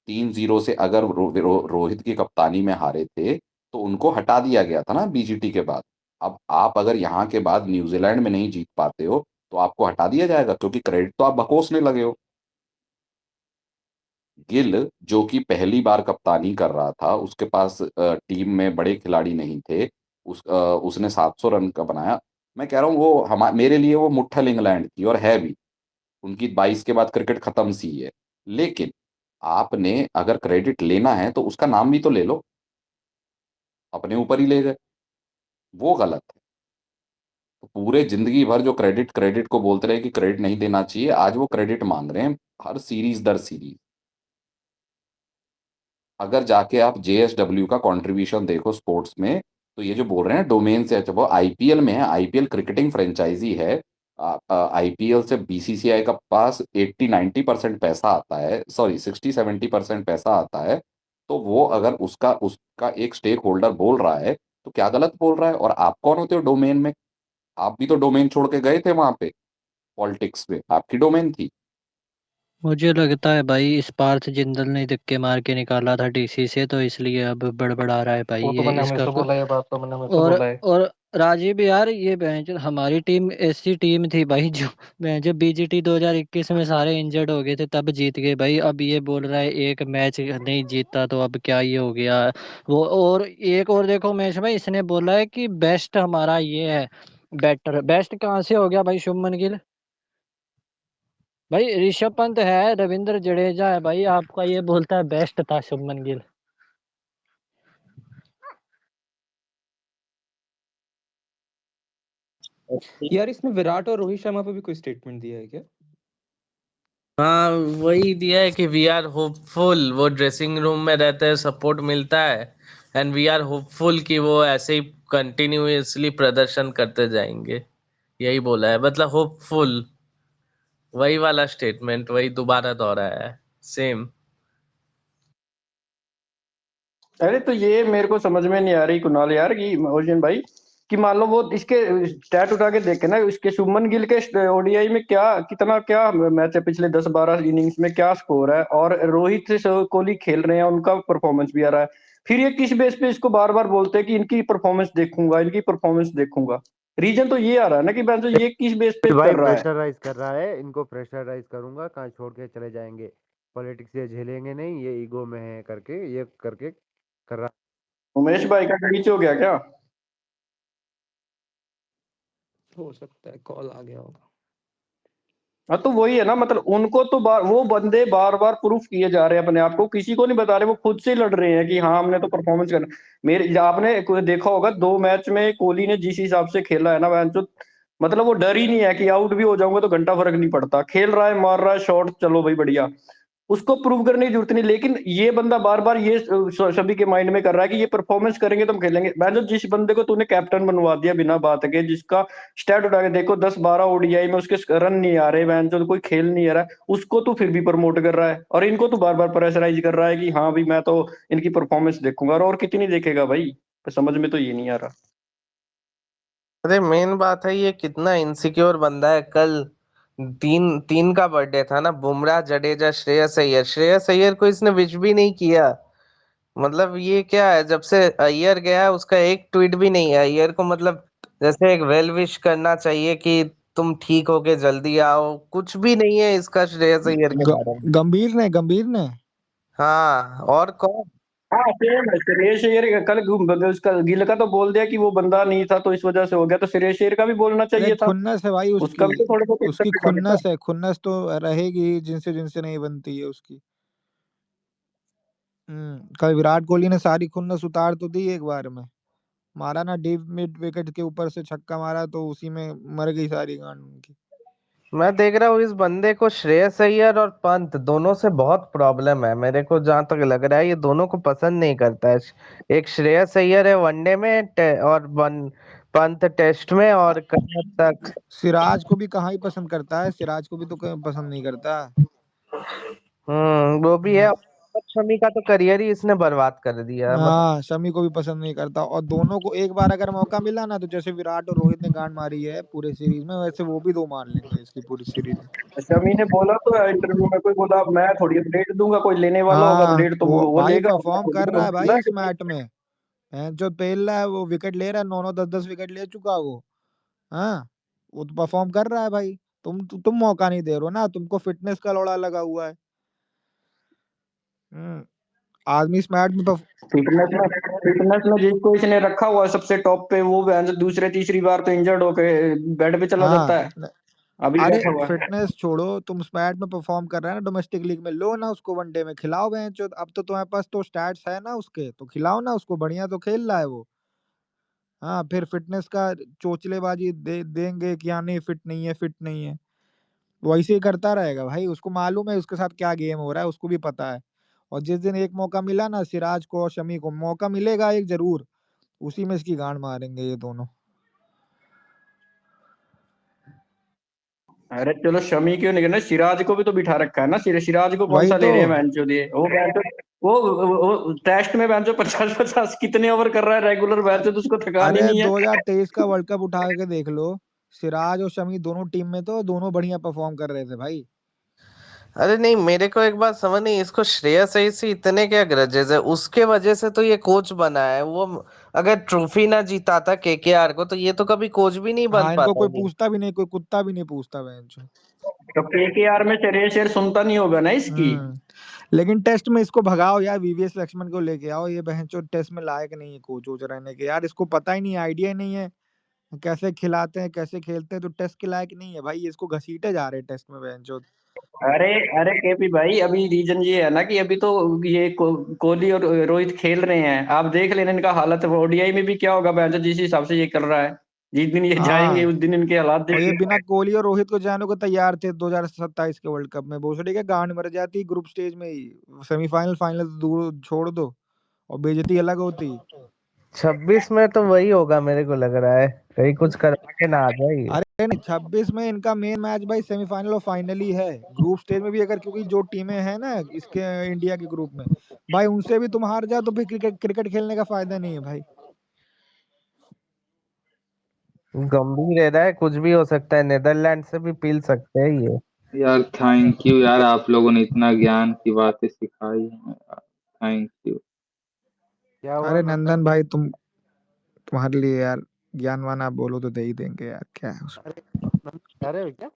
3-0 से अगर रोहित की कप्तानी में हारे थे, तो उनको हटा दिया गया था ना बीजीटी के बाद। अब आप अगर यहाँ के बाद न्यूजीलैंड में नहीं जीत पाते हो तो आपको हटा दिया जाएगा, क्योंकि क्रेडिट तो आप बकोसने लगे हो। गिल जो कि पहली बार कप्तानी कर रहा था, उसके पास टीम में बड़े खिलाड़ी नहीं थे, उसने 700 रन का बनाया। मैं कह रहा हूँ वो मेरे लिए वो मुट्ठल इंग्लैंड थी, और है भी। उनकी 22 के बाद क्रिकेट खत्म सी है। लेकिन आपने अगर क्रेडिट लेना है तो उसका नाम भी तो ले लो, अपने ऊपर ही ले गए, वो गलत है। तो पूरे जिंदगी भर जो क्रेडिट क्रेडिट को बोलते रहे कि क्रेडिट नहीं देना चाहिए, आज वो क्रेडिट मांग रहे हैं हर सीरीज दर सीरीज। अगर जाके आप जेएसडब्ल्यू का कंट्रीब्यूशन देखो स्पोर्ट्स में, तो ये जो बोल रहे हैं डोमेन से, अच्छा वो आईपीएल में है, आईपीएल क्रिकेटिंग फ्रेंचाइजी है। आईपीएल से बीसीसीआई का पास 80-90% पैसा आता है, सॉरी 60-70% पैसा आता है। तो वो अगर उसका उसका एक स्टेक होल्डर बोल रहा है तो क्या गलत बोल रहा है? और आप कौन होते हो डोमेन में? आप भी तो डोमेन छोड़ के गए थे वहां पे, पॉलिटिक्स में आपकी डोमेन थी। मुझे लगता है भाई इस पार्थ जिंदल ने धक्के मार के निकाला था डीसी से, तो इसलिए अब बड़बड़ा रहा है भाई वो तो ये मैंने इसका हमेशा बोला है, बात तो मैंने हमेशा और बोला है। और राजीव यार, ये हमारी टीम ऐसी टीम थी भाई जो बीजीटी 2021 में सारे इंजर्ड हो गए थे तब जीत गए भाई। अब ये बोल रहा है एक मैच नहीं जीता तो अब क्या ये हो गया। वो और एक और देखो मैच में इसने बोला है कि बेस्ट हमारा ये है। बेटर बेस्ट कहाँ से हो गया भाई? शुभमन गिल भाई, ऋषभ पंत है, रविंद्र जडेजा है भाई, आपका ये बोलता है बेस्ट था शुभमन गिल। यार इसमें विराट और रोहित शर्मा पे भी कोई स्टेटमेंट दिया है क्या? हाँ, वही दिया है कि वी आर होपफुल, वो ड्रेसिंग रूम में रहते हैं, सपोर्ट मिलता है, एंड वी आर होपफुल कि वो ऐसे ही कंटिन्यूअसली प्रदर्शन करते जाएंगे। यही बोला है, मतलब होपफुल। वही वाला स्टेटमेंट वही दोबारा दोहराया है, सेम। अरे तो ये मेरे को समझ में नहीं आ रही कुणाल यार, कि ओजन भाई, कि मान लो वो इसके स्टैट उठा के देखे ना, इसके शुभमन गिल के ओडीआई में क्या कितना क्या मैच है, पिछले 10-12 इनिंग्स में क्या स्कोर है, और रोहित से कोहली खेल रहे हैं, उनका परफॉर्मेंस भी आ रहा है। फिर ये किस बेस पे इसको बार बार बोलते हैं कि इनकी परफॉर्मेंस देखूंगा, इनकी परफॉर्मेंस देखूंगा? रीजन तो ये आ रहा है ना कि बहन ये किस बेस पे भाई कर रहा है। प्रेशराइज कर रहा है इनको, प्रेशराइज करूंगा, कहाँ छोड़ के चले जाएंगे, पॉलिटिक्स ये झेलेंगे नहीं, ये ईगो में है करके, ये करके कर रहा। उमेश भाई का नीचे हो गया क्या? हो सकता है कॉल आ गया होगा। हाँ तो वही है ना, मतलब उनको तो वो बंदे बार बार प्रूफ किए जा रहे हैं अपने आप को, किसी को नहीं बता रहे, वो खुद से ही लड़ रहे हैं कि हाँ हमने तो परफॉर्मेंस करना। मेरे आपने देखा होगा 2 मैच में कोहली ने जिस हिसाब से खेला है ना वैन, जो मतलब वो डर ही नहीं है कि आउट भी हो जाऊंगा तो घंटा फर्क नहीं पड़ता, खेल रहा है, मार रहा है शॉट, चलो भाई बढ़िया, उसको प्रूव करने की जरूरत नहीं। लेकिन ये बंदा बार बार ये सभी के माइंड में कर रहा है कि ये परफॉर्मेंस करेंगे तो हम खेलेंगे। मैं जो जिस बंदे को तूने कैप्टन बनवा दिया बिना बात के, जिसका स्टैट उठा के देखो 10-12 ओडीआई में उसके रन नहीं आ रहे, मैं जो कोई खेल नहीं आ रहा है, उसको तू फिर भी प्रमोट कर रहा है, और इनको तू बार बार प्रेशराइज कर रहा है कि हाँ भाई मैं तो इनकी परफॉर्मेंस देखूंगा। और कितनी देखेगा भाई? समझ में तो ये नहीं आ रहा। अरे मेन बात है ये कितना इनसिक्योर बंदा है। कल तीन तीन का बर्थडे था ना, बुमराह, जडेजा, श्रेयस अय्यर। श्रेयस अय्यर को इसने विश भी नहीं किया। मतलब ये क्या है, जब से अय्यर गया है उसका एक ट्वीट भी नहीं है। अय्यर को मतलब जैसे एक वेल विश करना चाहिए कि तुम ठीक होके जल्दी आओ, कुछ भी नहीं है इसका श्रेयस अय्यर के बारे में। गंभीर ने हाँ, और कौन? हाँ सेम है, श्रेयस अय्यर कल उसका गिल का तो बोल दिया कि वो बंदा नहीं था तो इस वजह से हो गया, तो श्रेयस अय्यर का भी बोलना अरे चाहिए था। खुन्नस है भाई उसका उसकी। भी तो थोड़े बहुत उसकी एक्सेप्ट करना था। खुन्नस है, खुन्नस तो रहेगी ही, जिनसे जिनसे नहीं बनती है उसकी। कल विराट कोहली ने सारी खुन्नस उतार तो दी एक बार में। मारा ना डीप मिड विकेट के ऊपर से छक्का मारा, तो उसी में मर गई सारी गांड उनकी। मैं देख रहा हूँ इस बंदे को श्रेयस अय्यर और पंत दोनों से बहुत प्रॉब्लम है। मेरे को जहां तक लग रहा है ये दोनों को पसंद नहीं करता है। एक श्रेयस अय्यर है वनडे में, और पंत टेस्ट में, और कहीं हद तक सिराज को भी कहाँ ही पसंद करता है, सिराज को भी तो कहीं पसंद नहीं करता। वो भी है। और शमी का तो करियर ही इसने बर्बाद कर दिया, मतलब। हाँ, शमी को भी पसंद नहीं करता, और दोनों को एक बार अगर मौका मिला ना, तो जैसे विराट और रोहित ने गांड मारी है पूरे सीरीज में, वैसे वो भी 2 मार लेंगे इसकी पूरी सीरीज में। शमी ने बोला तो इंटरव्यू में, कोई बोला मैं थोड़ी अपडेट दूंगा, कोई लेने वाला होगा हाँ, अपडेट तो वो वो भाई लेगा। परफॉर्म कर रहा है भाई इस मैच में। जो पेल रहा है वो विकेट ले रहा है, 9-9 10-10 विकेट ले चुका वो। हाँ, वो तो परफॉर्म कर रहा है भाई। तुम मौका नहीं दे रहे हो ना, तुमको फिटनेस का लोड़ा लगा हुआ है। आदमी इस मैच में फिटनेस में जिसको इसने रखा हुआ है सबसे टॉप पे, वो दूसरे तीसरी बार तो इंजर्ड होके बेड पे चला जाता है, अभी अरे बैठा हुआ है। फिटनेस छोड़ो, तुम उस मैच में परफॉर्म कर रहे हैं ना डोमेस्टिक लीग में, लो ना उसको वनडे में, खिलाओ बेंचो। अब तो तुम्हारे पास तो स्टैट्स है ना उसके, तो खिलाओ ना उसको, बढ़िया तो खेल रहा है वो। हाँ, फिर फिटनेस का चोचलेबाजी देंगे कि हाँ नहीं फिट नहीं है, फिट नहीं है। वैसे ही करता रहेगा भाई, उसको मालूम है उसके साथ क्या गेम हो रहा है, उसको भी पता है। और जिस दिन एक मौका मिला ना सिराज को और शमी को, मौका मिलेगा एक जरूर, उसी में इसकी गांड मारेंगे ये दोनों। अरे चलो शमी क्यों नहीं करना, सिराज को भी तो बिठा रखा है ना। सिराज को कौन वही सा तो। ले रहे हैं मैंचो दिए, वो टेस्ट में मैंचो 50-50 कितने ओवर कर रहा है रेगुलर मैच, तो उसको थकान ही अरे नहीं है। 2023 का वर्ल्ड कप उठा के देख लो, सिराज और शमी दोनों टीम में तो दोनों बढ़िया परफॉर्म कर रहे थे भाई। अरे नहीं, मेरे को एक बात समझ नहीं, इसको श्रेयस अय्यर से इतने क्या ग्रजेस है? उसके वजह से तो ये कोच बना है। वो अगर ट्रॉफी ना जीताता केकेआर को, तो ये तो कभी कोच भी नहीं बन हाँ, इनको पाता कोई ये। पूछता भी नहीं, कोई कुत्ता भी नहीं पूछता बेंच। तो केकेआर में श्रेयस अय्यर सुनता नहीं होगा ना इसकी। लेकिन टेस्ट में इसको भगाओ यार, वीवीएस लक्ष्मण को लेके आओ, ये बहनचोद टेस्ट में लायक नहीं है कोच वोच रहने के यार, इसको पता ही नहीं, आइडिया ही नहीं है कैसे खिलाते हैं कैसे खेलते हैं, तो टेस्ट के लायक नहीं है भाई, इसको घसीटे जा रहे हैं टेस्ट में बहनचोद। अरे अरे केपी भाई, अभी रीजन ये है ना कि अभी तो ये कोहली और रोहित खेल रहे हैं, आप देख लेना इनका हालत। ओडीआई में भी क्या होगा बैच, जिस हिसाब से ये कर रहा है, जिस दिन ये जाएंगे हाँ, उस दिन इनके हालात और ये देख। बिना कोहली और रोहित को जाने को तैयार थे 2027 के वर्ल्ड कप में, भोसड़ी के गांड मर जाती ग्रुप स्टेज में ही, सेमीफाइनल फाइनल तो दूर छोड़ दो, और बेइज्जती अलग होती। 26 में तो वही होगा, मेरे को लग रहा है कहीं कुछ करवा के ना आ जाए ये। अरे नहीं, 26 में इनका मेन मैच भाई सेमीफाइनल और फाइनल ही है। ग्रुप स्टेज में भी अगर, क्योंकि जो टीमें हैं ना इसके इंडिया के ग्रुप में, भाई उनसे भी तुम हार जाओ तो फिर क्रिकेट क्रिकेट खेलने का फायदा नहीं है भाई। गंभीर है रहा है, कुछ भी हो सकता है, नेदरलैंड से भी पील सकते हैं ये। यार थैंक यू यार, आप लोगों ने इतना ज्ञान की बातें सिखाई हमें यार, थैंक यू। क्या हुआ अरे नंदन? नंदन भाई, तुम्हारे लिए यार ज्ञानवान आप बोलो तो दे ही देंगे यार, क्या है उसमें। अरे नंदन, कह रहे हो क्या?